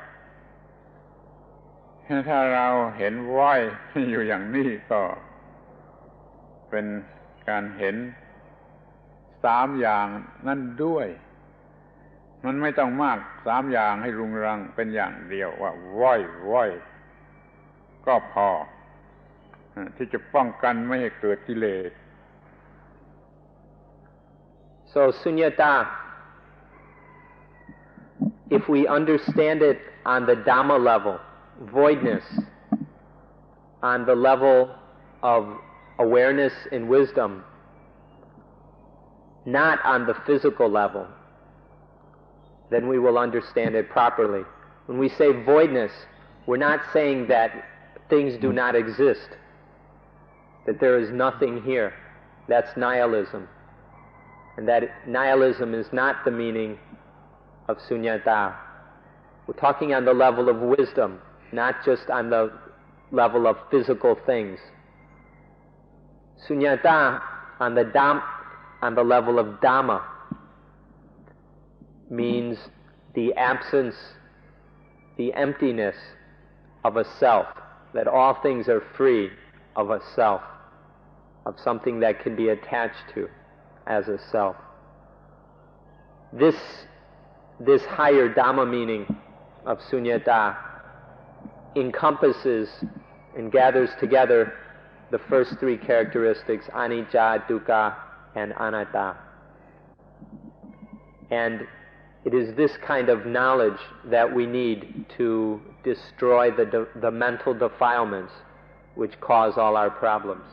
ถ้าเราเห็นvoidอยู่อย่างนี้ก็เป็นการเห็น3อย่างนั่นด้วยมันไม่ต้องมาก3อย่างให้รุงรังเป็นอย่างเดียวว่าvoidก็พอที่จะป้องกันไม่ให้เกิดกิเลส So sunyata, if we understand it on the Dhamma level, voidness, on the level of awareness and wisdom, not on the physical level, then we will understand it properly. When we say voidness, we're not saying that things do not exist, that there is nothing here. That's nihilism. And that nihilism is not the meaning of sunyata. We're talking on the level of wisdom, not just on the level of physical things. Sunyata on the level of Dhamma means the absence, the emptiness of a self, that all things are free of a self, of something that can be attached to as a self. This higher Dhamma meaning of sunyata encompasses and gathers together the first 3 characteristics, anicca, dukkha, and anatta. And it is this kind of knowledge that we need to destroy the mental defilements which cause all our problems.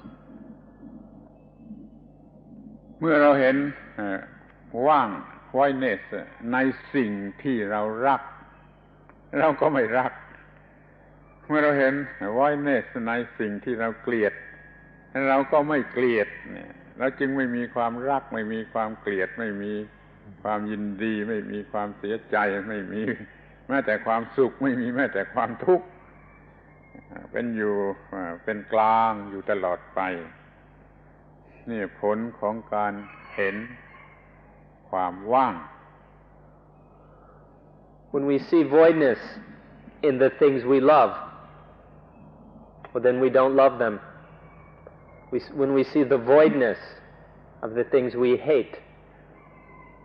เมื่อเราเห็นว่าง voidness ในสิ่งที่เรารักเราก็ไม่รักเมื่อเราเห็น voidness ในสิ่งที่เราเกลียดเราก็ไม่เกลียดเนี่ยเราจึงไม่มีความรักไม่มีความเกลียดไม่มีความยินดีไม่มีความเสียใจไม่มีแม้แต่ความสุขไม่มีแม้แต่ความทุกข์เป็นอยู่เป็นกลางอยู่ตลอดไปนี่ผลของการเห็นความว่าง When we see voidness in the things we love, well, then we don't love them. When we see the voidness of the things we hate,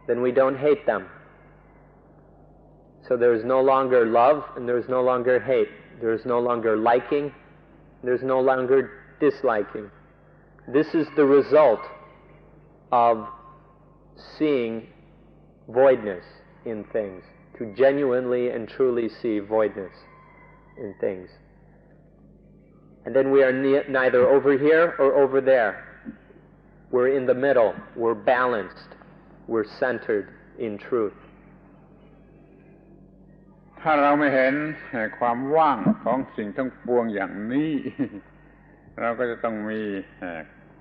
then we don't hate them. So there is no longer love and there is no longer hate. There is no longer liking, there is no longer disliking. This is the result of seeing voidness in things, to genuinely and truly see voidness in things. And then we are neither over here or over there. We're in the middle, we're balanced, we're centered in truth. ถ้าเราไม่เห็นความว่างของสิ่งทั้งปวงอย่างนี้ เราก็จะต้องมี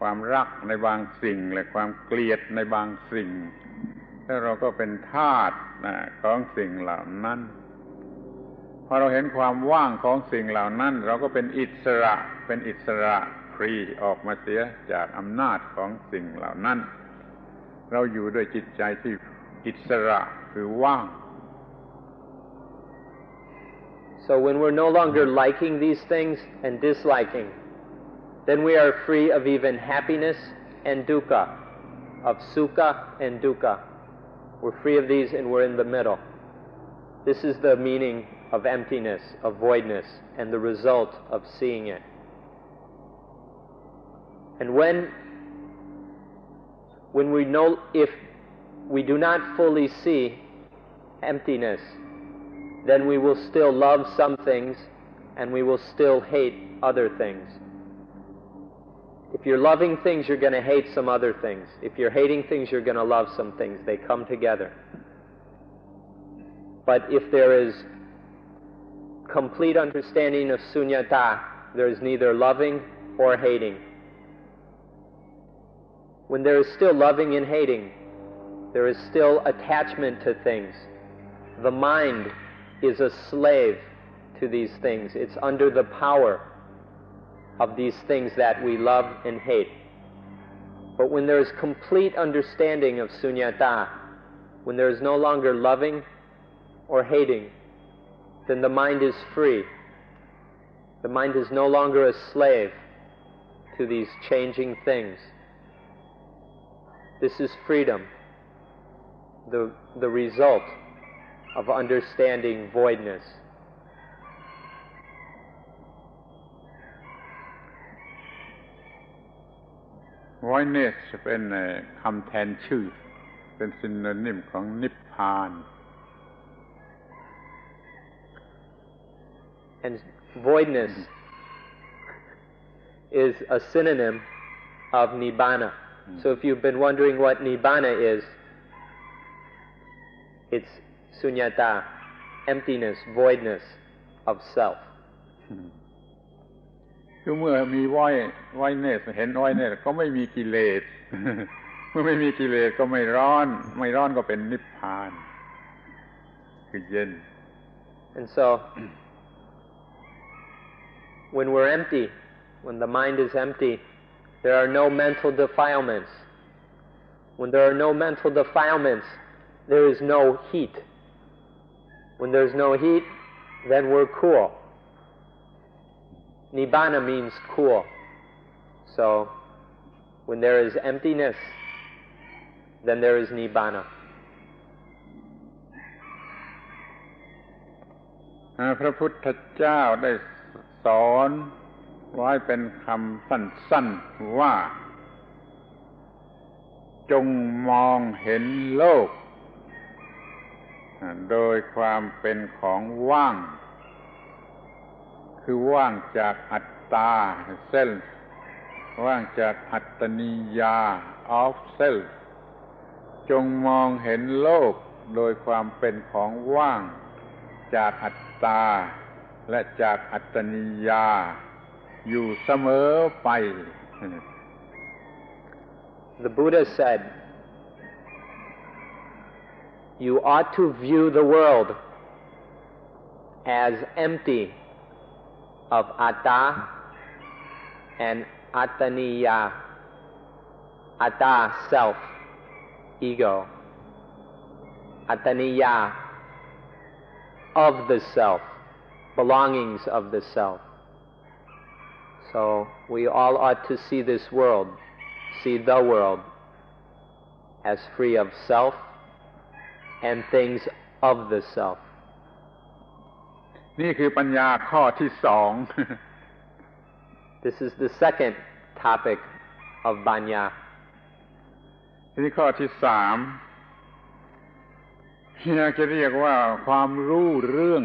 ความรักในบางสิ่งและความเกลียดในบางสิ่งแล้วเราก็เป็นทาสของสิ่งเหล่านั้นพอเราเห็นความว่างของสิ่งเหล่านั้นเราก็เป็นอิสระฟรีออกมาเสียจากอำนาจของสิ่งเหล่านั้นเราอยู่ด้วยจิตใจที่อิสระคือว่าง So when we're no longer liking these things and disliking, then we are free of even happiness and dukkha, of sukha and dukkha. We're free of these and we're in the middle. This is the meaning of emptiness, of voidness, and the result of seeing it. And when we know, if we do not fully see emptiness, then we will still love some things and we will still hate other things. If you're loving things, you're going to hate some other things. If you're hating things, you're going to love some things. They come together. But if there is complete understanding of sunyata, there is neither loving or hating. When there is still loving and hating, there is still attachment to things. The mind is a slave to these things. It's under the power of these things that we love and hate. But when there is complete understanding of sunyata, when there is no longer loving or hating, then the mind is free. The mind is no longer a slave to these changing things. This is freedom, the result of understanding voidness. Voidness เป็นคำแทนชื่อเป็นซินโนนิมของนิพพาน And voidness is a synonym of nibbana. So if you've been wondering what nibbana is, it's sunyata, emptiness, voidness of self. คือเมื่อมีvoidness เห็นvoidness ก็ไม่มีกิเลส เมื่อไม่มีกิเลสก็ไม่ร้อนก็เป็นนิพพานคือเย็น And so when we're empty, when the mind is empty, there are no mental defilements. When there are no mental defilements, there is no heat. When there's no heat, then we're cool. Nibbana means cool. So when there is emptiness, then there is nibbana. พระพุทธเจ้าได้สอนไว้เป็นคำสั้นๆว่าจงมองเห็นโลกโดยความเป็นของว่างคือว่างจากอัตตา self ว่างจากอัตตนิยา of self จงมองเห็นโลกโดยความเป็นของว่างจากอัตตาและจากอัตตนิยาอยู่เสมอไป The Buddha said, you ought to view the world as empty of atta and attaniya. Atta, self, ego. Attaniya, of the self, belongings of the self. So we all ought to see this world, see the world, as free of self and things of the self. นี่คือปัญญาข้อที่สอง This is the second topic of Banya. ที่ข้อที่สามอยากจะเรียกว่าความรู้เรื่อง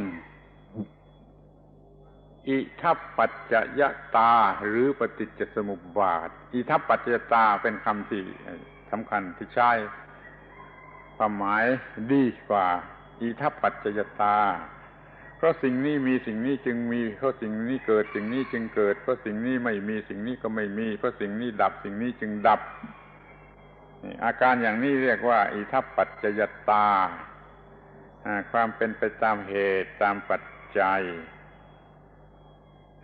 อิทัปปัจจยตาหรือปฏิจจสมุปบาทอิทัปปัจจยตาเป็นคำที่สำคัญที่ใช้ความหมายดีกว่าอิทัปปัจจยตาเพราะสิ่งนี้มีสิ่งนี้จึงมีเพราะสิ่งนี้เกิดสิ่งนี้จึงเกิดเพราะสิ่งนี้ไม่มีสิ่งนี้ก็ไม่มีเพราะสิ่งนี้ดับสิ่งนี้จึงดับอาการอย่างนี้เรียกว่าอิทัปปัจจยตาความเป็นไปตามเหตุตามปัจจัย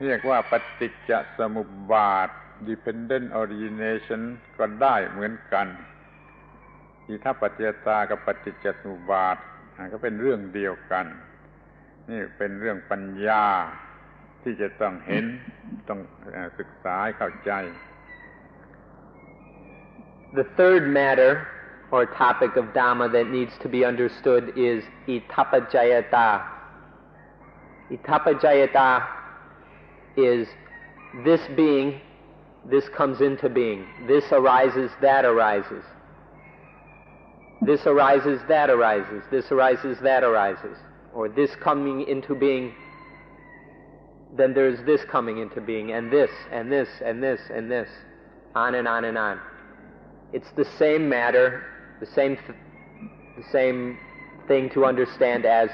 เรียกว่าปฏิจจสมุปบาท dependent origination ก็ได้เหมือนกันอิทัปปัจจยตากับปฏิจจสมุปบาทก็เป็นเรื่องเดียวกันนี่เป็นเรื่องปัญญาที่จะต้องเห็นต้องศึกษาให้เข้าใจ The third matter or topic of Dhamma that needs to be understood is Ittapajayata. Ittapajayata is this being, this comes into being. This arises, that arises. This arises, that arises. This arises, that arises. Or this coming into being, then there's this coming into being, and this, and this, and this, and this. on and on and on. It's the same matter, the same thing to understand as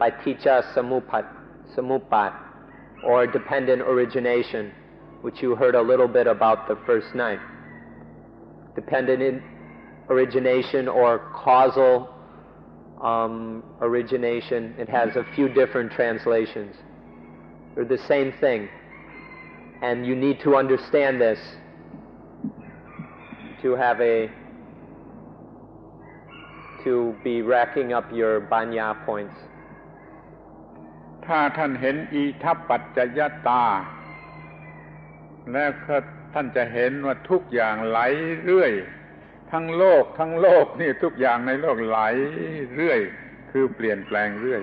paticca samuppat, or dependent origination, which you heard a little bit about the first night. Dependent origination or causal origination, it has a few different translations. They're the same thing. And you need to understand this to be racking up your banya points. ถ้าท่านเห็นอิทัปปัจจยตาแล้วก็ท่านจะเห็นว่าทุกอย่างไหลเรื่อยทั้งโลกนี่ทุกอย่างในโลกไหลเรื่อยคือเปลี่ยนแปลงเรื่อย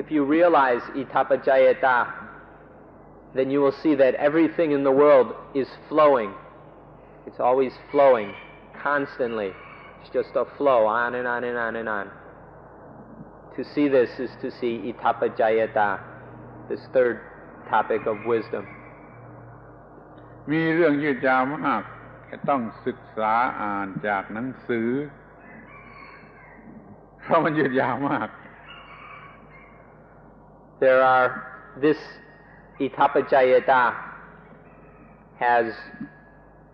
If you realize itappajayata, then you will see that everything in the world is flowing. It's always flowing, constantly. It's just a flow, on and on and on and on. To see this is to see itappajayata, this third topic of wisdom. มีเรื่องยืดยาวมากต้องศึกษาอ่านจากหนังสือเพราะมันยืดยาวมาก This itappajayata has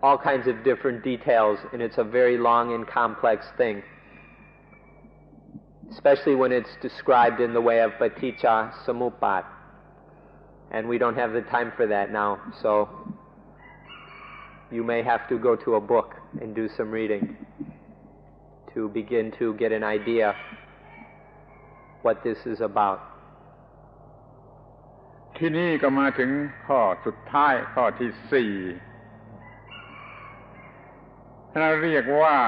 all kinds of different details, and it's a very long and complex thing, especially when it's described in the way of paticca samuppat, and we don't have the time for that now, so you may have to go to a book and do some reading to begin to get an idea what this is about. ที่นี่ก็มาถึงข้อสุดท้ายข้อที่ 4เราเรียกว่า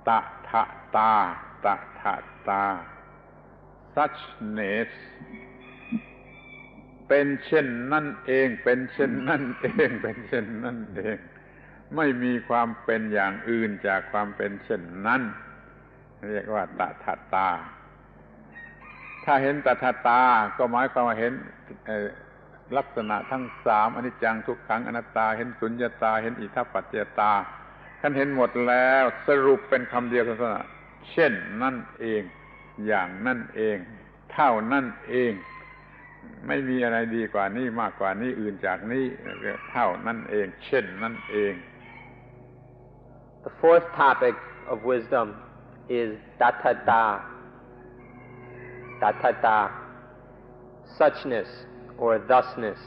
ตถตา suchness เป็นเช่นนั่นเองเป็นเช่นนั่นเองเป็นเช่นนั่นเองไม่มีความเป็นอย่างอื่นจากความเป็นเช่นนั้นเรียกว่าตถตาถ้าเห็นตถตาก็หมายความว่าเห็นลักษณะทั้ง3อนิจจังทุกขังอนัตตาเห็นสุญญตาเห็นอิทัปปัจจยตาท่านเห็นหมดแล้วสรุปเป็นคำเดียวกันว่าเช่นนั่นเองอย่างนั่นเองเท่านั่นเองไม่มีอะไรดีกว่านี้มากกว่านี้อื่นจากนี้เท่านั่นเองเช่นนั่นเอง The fourth topic of wisdom is tathata, suchness or thusness.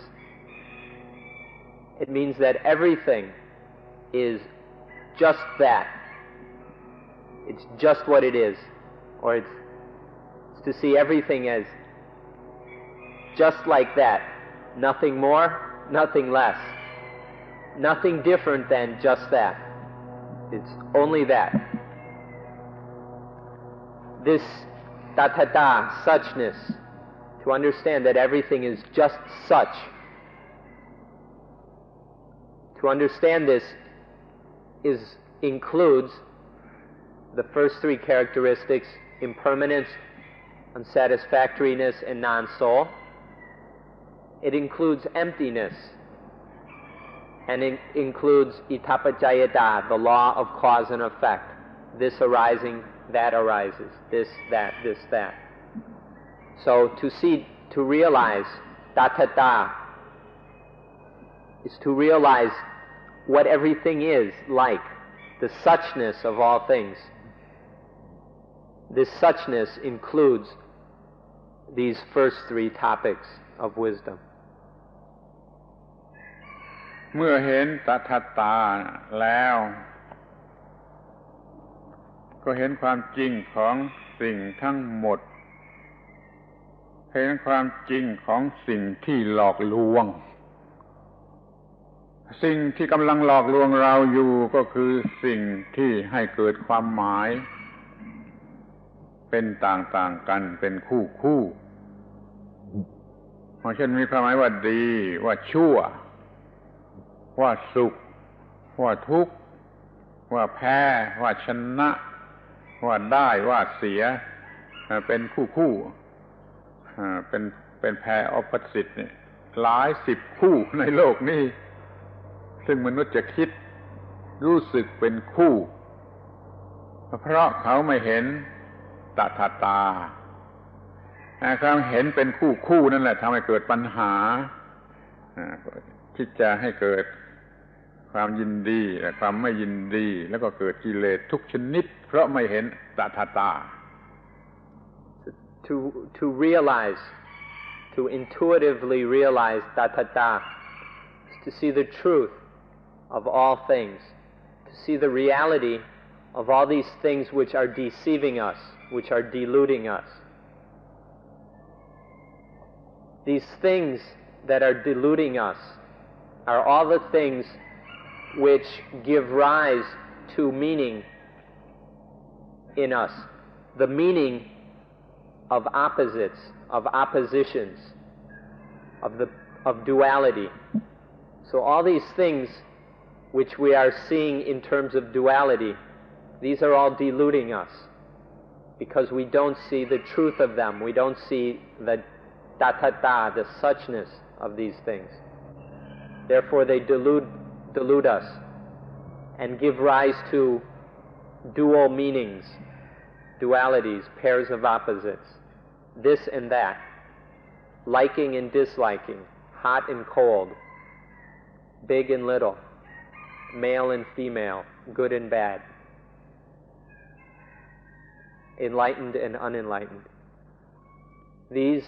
It means that everything is just that. It's just what it is, or it's to see everything as just like that, nothing more, nothing less, nothing different than just that. It's only that. This tathata, suchness, to understand that everything is just such. To understand this includes the first 3 characteristics: impermanence, unsatisfactoriness, and non-soul. It includes emptiness, and it includes itappajayata, the law of cause and effect. This arising, that arises. This, that, this, that. So to realize tathata is to realize what everything is like, the suchness of all things. This suchness includes these first 3 topics of wisdom. เมื่อเห็นตถตาแล้วก็เห็นความจริงของสิ่งทั้งหมดเห็นความจริงของสิ่งที่หลอกลวงสิ่งที่กำลังหลอกลวงเราอยู่ก็คือสิ่งที่ให้เกิดความหมายเป็นต่างๆกันเป็นคู่เพราะเช่นมีความหมายว่าดีว่าชั่วว่าสุขว่าทุกข์ว่าแพ้ว่าชนะว่าได้ว่าเสียเป็นคู่เป็นแพร์ออปโพสิตนี่ หลายสิบคู่ในโลกนี้ซึ่งมนุษย์จะคิดรู้สึกเป็นคู่เพราะเขาไม่เห็นตถาตาความเห็นเป็นคู่นั่นแหละทำให้เกิดปัญหาที่จะให้เกิดความยินดีและความไม่ยินดีแล้วก็เกิดกิเลสทุกชนิดเพราะไม่เห็นตถาตา to realize, to intuitively realize tathata is to see the truth of all things, to see the reality of all these things which are deceiving us, which are deluding us. These things that are deluding us are all the things which give rise to meaning in us, the meaning of opposites, of oppositions, of duality. So all these things which we are seeing in terms of duality, these are all deluding us because we don't see the truth of them. We don't see the tathata, the suchness of these things. Therefore they delude us and give rise to dual meanings, dualities, pairs of opposites, this and that, liking and disliking, hot and cold, big and little, male and female, good and bad, enlightened and unenlightened. These,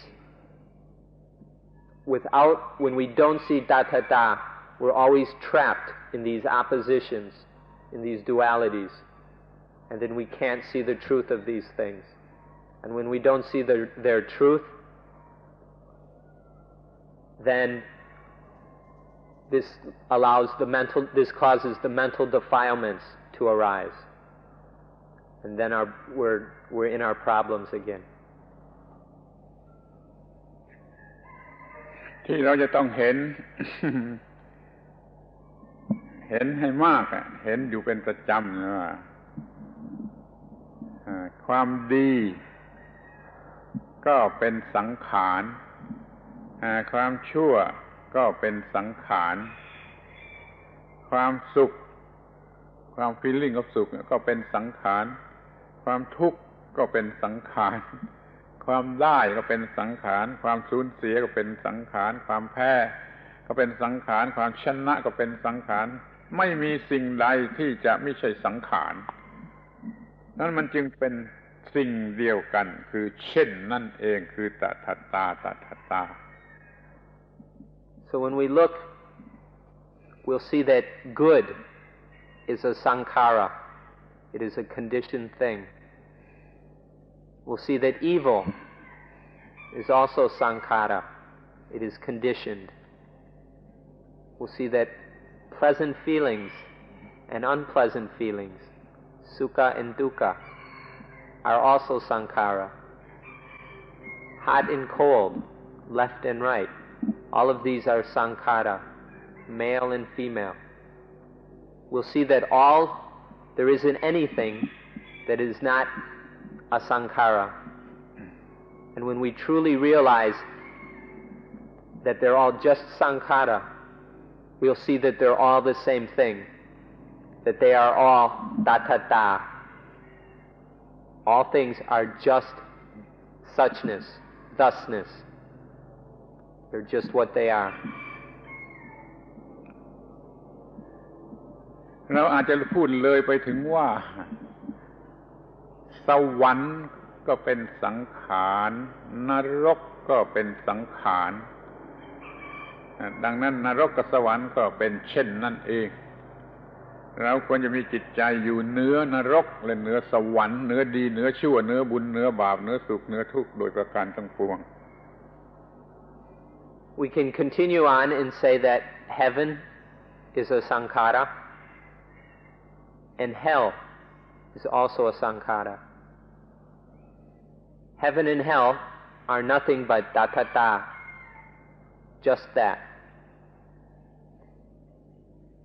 when we don't see tathata, we're always trapped in these oppositions, in these dualities, and then we can't see the truth of these things. And when we don't see their truth, then this causes the mental defilements to arise, and then we're in our problems again. ที่เราจะต้องเห็น เห็นให้มากเห็นอยู่เป็นประจำนะว่าความดีก็เป็นสังขารความชั่วก็เป็นสังขารความสุขความ feeling of สุขก็เป็นสังขารความทุกข์ก็เป็นสังขารความได้ก็เป็นสังขารความสูญเสียก็เป็นสังขารความแพ้ก็เป็นสังขารความชนะก็เป็นสังขารไม่มีสิ่งใดที่จะไม่ใช่สังขารนั้นมันจึงเป็นสิ่งเดียวกันคือเช่นนั่นเองคือตถาตาตถาตา So when we look, we'll see that good is a sankhara. It is a conditioned thing. We'll see that evil is also sankhara. It is conditioned. We'll see that pleasant feelings and unpleasant feelings, sukha and dukkha, are also sankhara. Hot and cold, left and right, all of these are sankhara, male and female. We'll see that there isn't anything that is not a sankhara. And when we truly realize that they're all just sankhara, we'll see that they're all the same thing, that they are all tathata. All things are just suchness, thusness. They're just what they are. เราอาจจะพูดเลยไปถึงว่าสวรรค์ก็เป็นสังขารนรกก็เป็นสังขารดังนั้นนรกกับสวรรค์ก็เป็นเช่นนั่นเองเราควรจะมีจิตใจอยู่เหนือนรกและเหนือสวรรค์เหนือดีเหนือชั่วเหนือบุญเหนือบาปเหนือสุขเหนือทุกข์โดยประการทั้งปวง We can continue on and say that heaven is a sankhara and hell is also a sankhara. Heaven and hell are nothing but tathata, just that.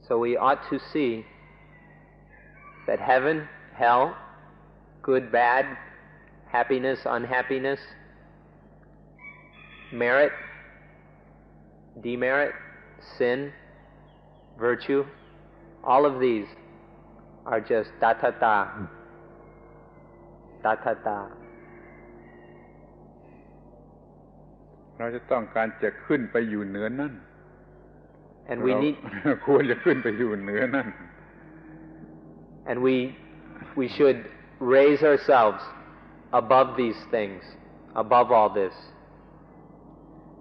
So we ought to see that heaven, hell, good, bad, happiness, unhappiness, merit, demerit, sin, virtue, all of these are just tathata. Tathata. เราจะต้องการจะขึ้นไปอยู่เหนือนั่น And we need ควรจะขึ้นไปอยู่เหนือนั่น And we should raise ourselves above these things, above all this.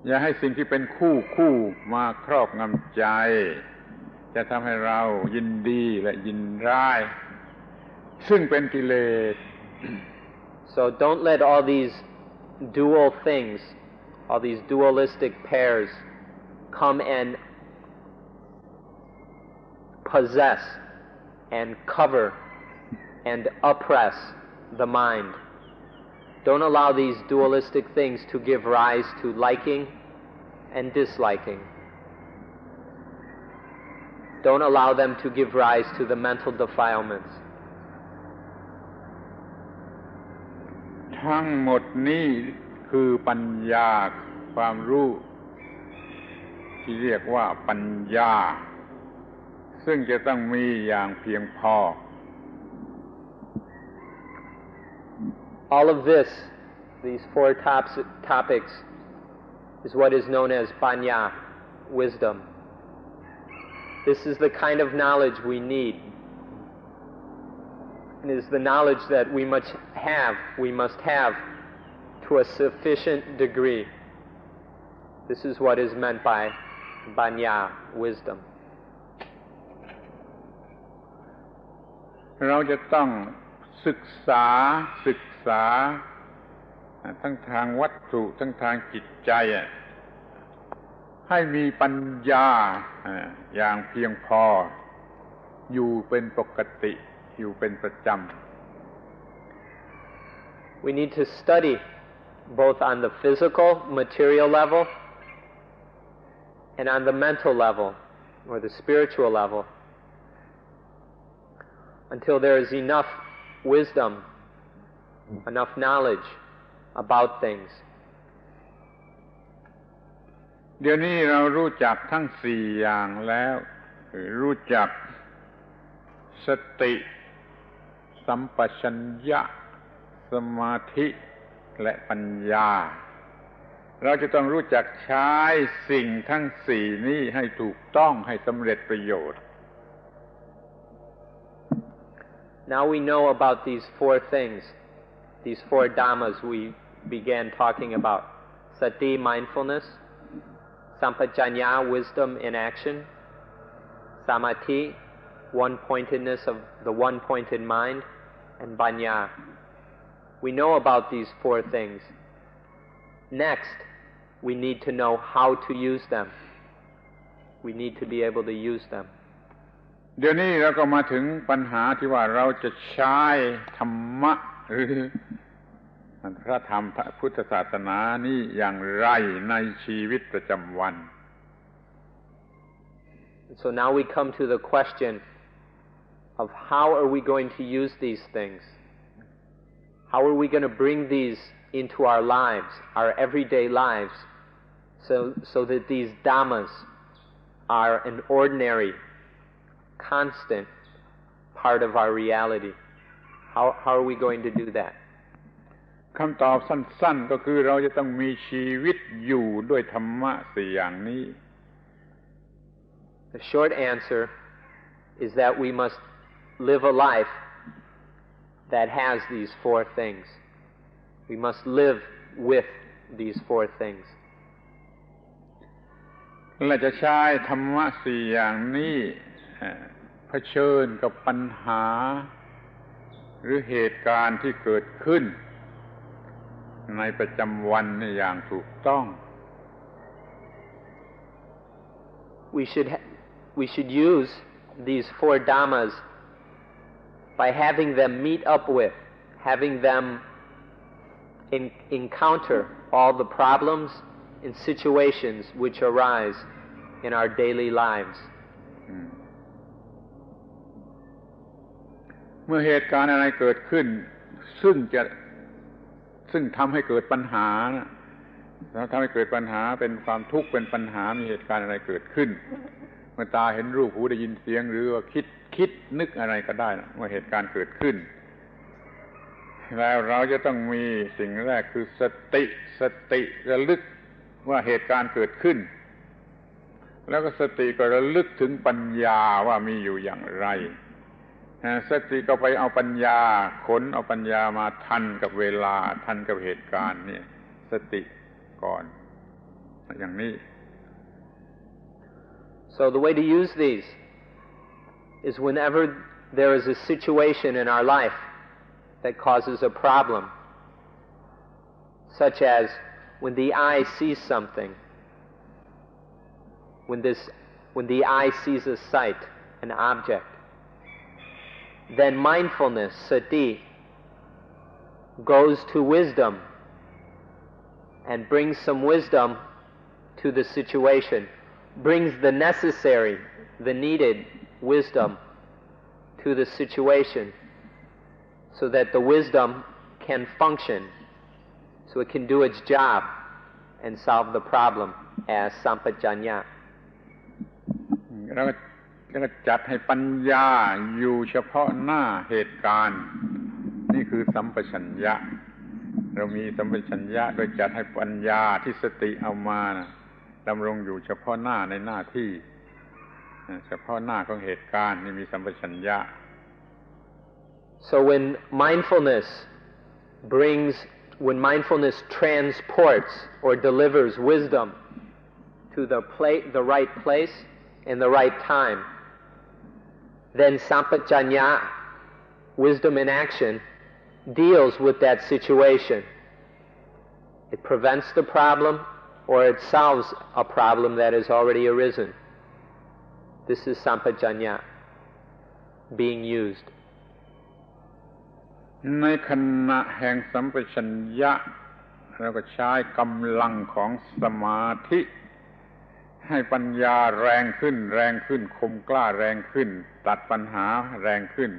อย่าให้สิ่งที่เป็นคู่มาครอบงำใจจะทำให้เรายินดีและยินร้ายซึ่งเป็นกิเลส So don't let all these dual things, all these dualistic pairs come and possess and cover and oppress the mind. Don't allow these dualistic things to give rise to liking and disliking. Don't allow them to give rise to the mental defilements. ทั้งหมดนี้คือปัญญาความรู้ที่เรียกว่าปัญญาซึ่งจะต้องมีอย่างเพียงพอ All of this, these four topics, is what is known as panya, wisdom. This is the kind of knowledge we need. It is the knowledge that we must have to a sufficient degree. This is what is meant by panya, wisdom. เราจะต้องศึกษาทั้งทางวัตถุทั้งทางจิตใจให้มีปัญญาอย่างเพียงพออยู่เป็นปกติอยู่เป็นประจำ We need to study both on the physical, material level and on the mental level or the spiritual level until there is enough wisdom, enough knowledge about things. เดี๋ยวนี้เรารู้จักทั้งสี่อย่างแล้วรู้จักสติสัมปชัญญะสมาธิและปัญญาเราจะต้องรู้จักใช้สิ่งทั้งสี่นี้ให้ถูกต้องให้สำเร็จประโยชน์ Now we know about these four things, these four dhammas we began talking about. Sati, mindfulness, sampajanya, wisdom in action, samadhi, one-pointedness of the one-pointed mind, and panya. We know about these four things. Next, we need to know how to use them. We need to be able to use them. เดี๋ยวนี้เราก็มาถึงปัญหาที่ว่าเราจะใช้ธรรมะหรือพระธรรมพระพุทธศาสนานี้อย่างไรในชีวิตประจำวัน So now we come to the question of how are we going to use these things? How are we going to bring these into our lives, our everyday lives, so that these dhammas are an ordinary, constant part of our reality? How are we going to do that? คำตอบสั้นๆก็คือเราจะต้องมีชีวิตอยู่ด้วยธรรมะสี่อย่างนี้ The short answer is that we must live a life that has these four things. We must live with these four things. และจะใช้ธรรมะสี่อย่างนี้เผชิญกับปัญหาหรือเหตุการณ์ที่เกิดขึ้นในประจำวันอย่างถูกต้อง We should use these four dhammas by having them meet up with, having them encounter all the problems and situations which arise in our daily lives. เมื่อเหตุการณ์อะไรเกิดขึ้นซึ่งทำให้เกิดปัญหา แล้วทำให้เกิดปัญหาเป็นความทุกข์เป็นปัญหามีเหตุการณ์อะไรเกิดขึ้นเมื่อตาเห็นรูปหูได้ยินเสียงหรือว่าคิดนึกอะไรก็ได้นะว่าเหตุการณ์เกิดขึ้นแล้วเราจะต้องมีสิ่งแรกคือสติระลึกว่าเหตุการณ์เกิดขึ้นแล้วก็สติก็ระลึกถึงปัญญาว่ามีอยู่อย่างไรสติก็ไปเอาปัญญาขนเอาปัญญามาทันกับเวลาทันกับเหตุการณ์นี่สติก่อนอย่างนี้ So the way to use these is whenever there is a situation in our life that causes a problem, such as when the eye sees something, when the eye sees a sight, an object, then mindfulness, sati, goes to wisdom and brings some wisdom to the situation, brings the necessary, the needed wisdom to the situation so that the wisdom can function, so it can do its job and solve the problem as sampajanya. แล้วก็จัดให้ปัญญาอยู่เฉพาะหน้าเหตุการณ์นี่คือสัมปชัญญะเรามีสัมปชัญญะโดยจัดให้ปัญญาที่สติเอามาดำรงอยู่เฉพาะหน้าในหน้าที่เฉพาะหน้าของเหตุการณ์นี่มีสัมปชัญญะ So when mindfulness transports or delivers wisdom to the right place in the right time, then sampajanya, wisdom in action, deals with that situation. It prevents the problem or it solves a problem that has already arisen. This is sampajanya being used. ในขณะแห่งสัมปชัญญะเราก็ใช้กำลังของสมาธิให้ปัญญาแรงขึ้นคมกล้าแรงขึ้นตัดปัญหาแรงขึ้น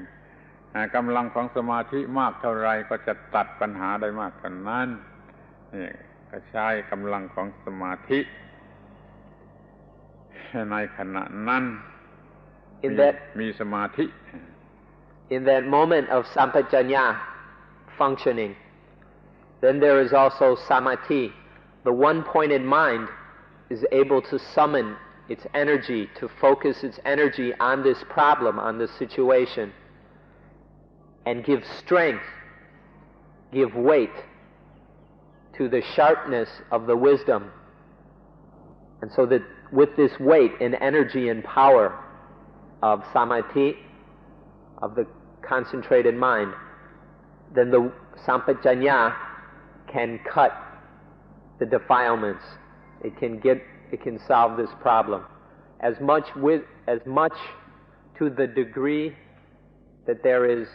กำลังของสมาธิมากเท่าไรก็จะตัดปัญหาได้มากเท่านั้นนี่ก็ใช้กำลังของสมาธิในขณะนั้นมีสมาธิIn that moment of sampajanya functioning, then there is also samadhi. The one-pointed mind is able to summon its energy, to focus its energy on this problem, on this situation, and give strength, give weight to the sharpness of the wisdom. And so that with this weight and energy and power of samadhi, of the concentrated mind, then the sampajanya can cut the defilements. It can solve this problem as much to the degree that there is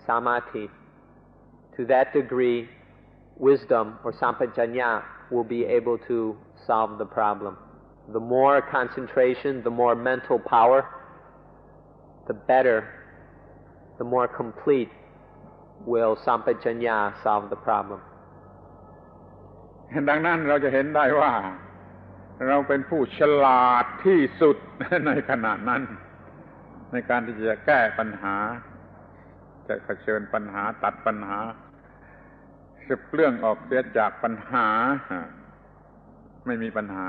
samadhi. To that degree, wisdom or sampajanya will be able to solve the problem. The more concentration, the more mental power, the better, the more complete will sampajanya solve the problem. ดังนั้นเราจะเห็นได้ว่าเราเป็นผู้ฉลาดที่สุดในขณะนั้นในการที่จะแก้ปัญหาจะเผชิญปัญหาตัดปัญหาจะเปลื้องออกเสียจากปัญหาไม่มีปัญหา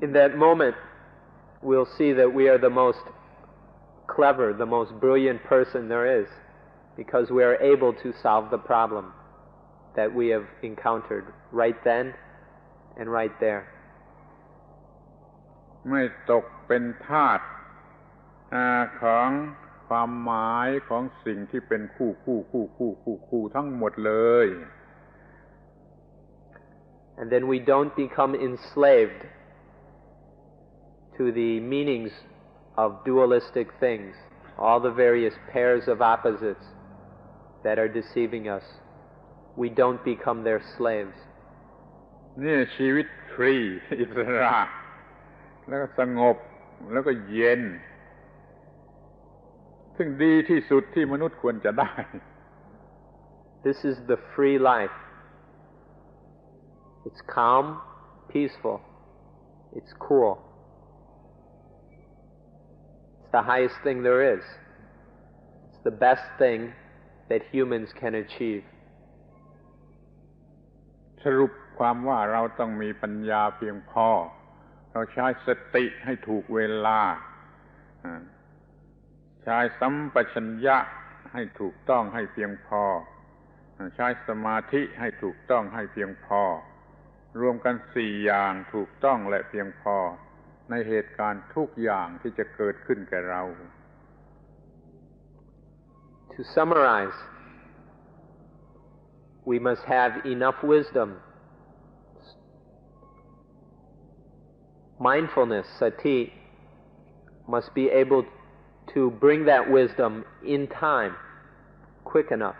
In that moment, we'll see that we are the most clever, the most brilliant person there is, because we are able to solve the problem that we have encountered right then and right there. ไม่ตกเป็นทาสของความหมายของสิ่งที่เป็นคู่ทั้งหมดเลย And then we don't become enslaved to the meanings of dualistic things, all the various pairs of opposites that are deceiving us. We don't become their slaves. นี่ชีวิตฟรีอิสระแล้วก็สงบแล้วก็เย็นซึ่งดีที่สุดที่มนุษย์ควรจะได้ This is the free life It's calm, peaceful. It's cool. It's the highest thing there is. It's the best thing that humans can achieve. สรุปความว่าเราต้องมีปัญญาเพียงพอเราใช้สติให้ถูกเวลาใช้สัมปชัญญะให้ถูกต้องให้เพียงพอใช้สมาธิให้ถูกต้องให้เพียงพอรวมกัน4อย่างถูกต้องและเพียงพอในเหตุการณ์ทุกอย่างที่จะเกิดขึ้นแก่เรา To summarize, we must have enough wisdom. Mindfulness, sati, must be able to bring that wisdom in time, quick enough.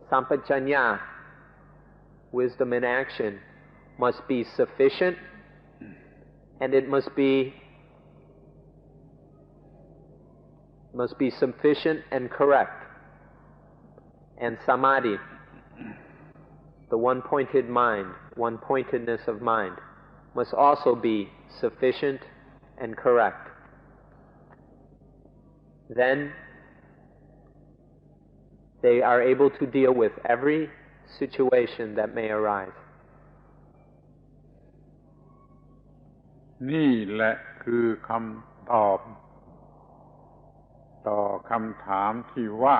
Sampajanya, wisdom in action, must be sufficient, and it must be sufficient and correct. And samadhi, the one-pointed mind, one-pointedness of mind, must also be sufficient and correct. Then they are able to deal with every situation that may arise. นี่แหละคือคำตอบต่อคำถามที่ว่า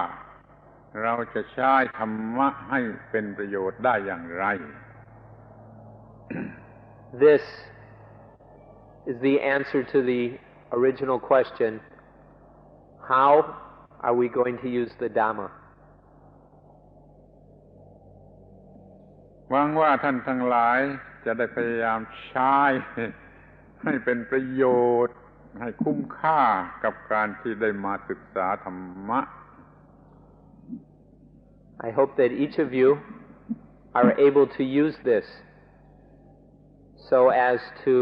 เราจะใช้ธรรมะให้เป็นประโยชน์ได้อย่างไร This is the answer to the original question, how are we going to use the Dhamma? หวังว่าท่านทั้งหลายจะได้พยายามใช้ให้เป็นประโยชน์ให้คุ้มค่ากับการที่ได้มาศึกษาธรรมะ I hope that each of you are able to use this so as to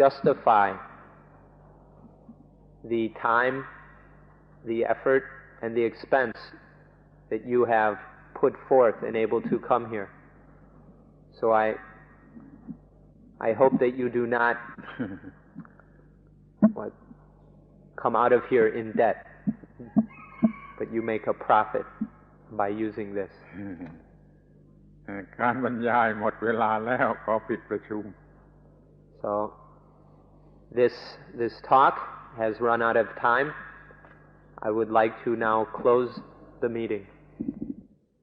justify the time, the effort, and the expense that you have put forth and able to come here. So I hope that you do not come out of here in debt, but you make a profit by using this. การบรรยายหมดเวลาแล้วขอปิดประชุม So this talk has run out of time. I would like to now close the meeting.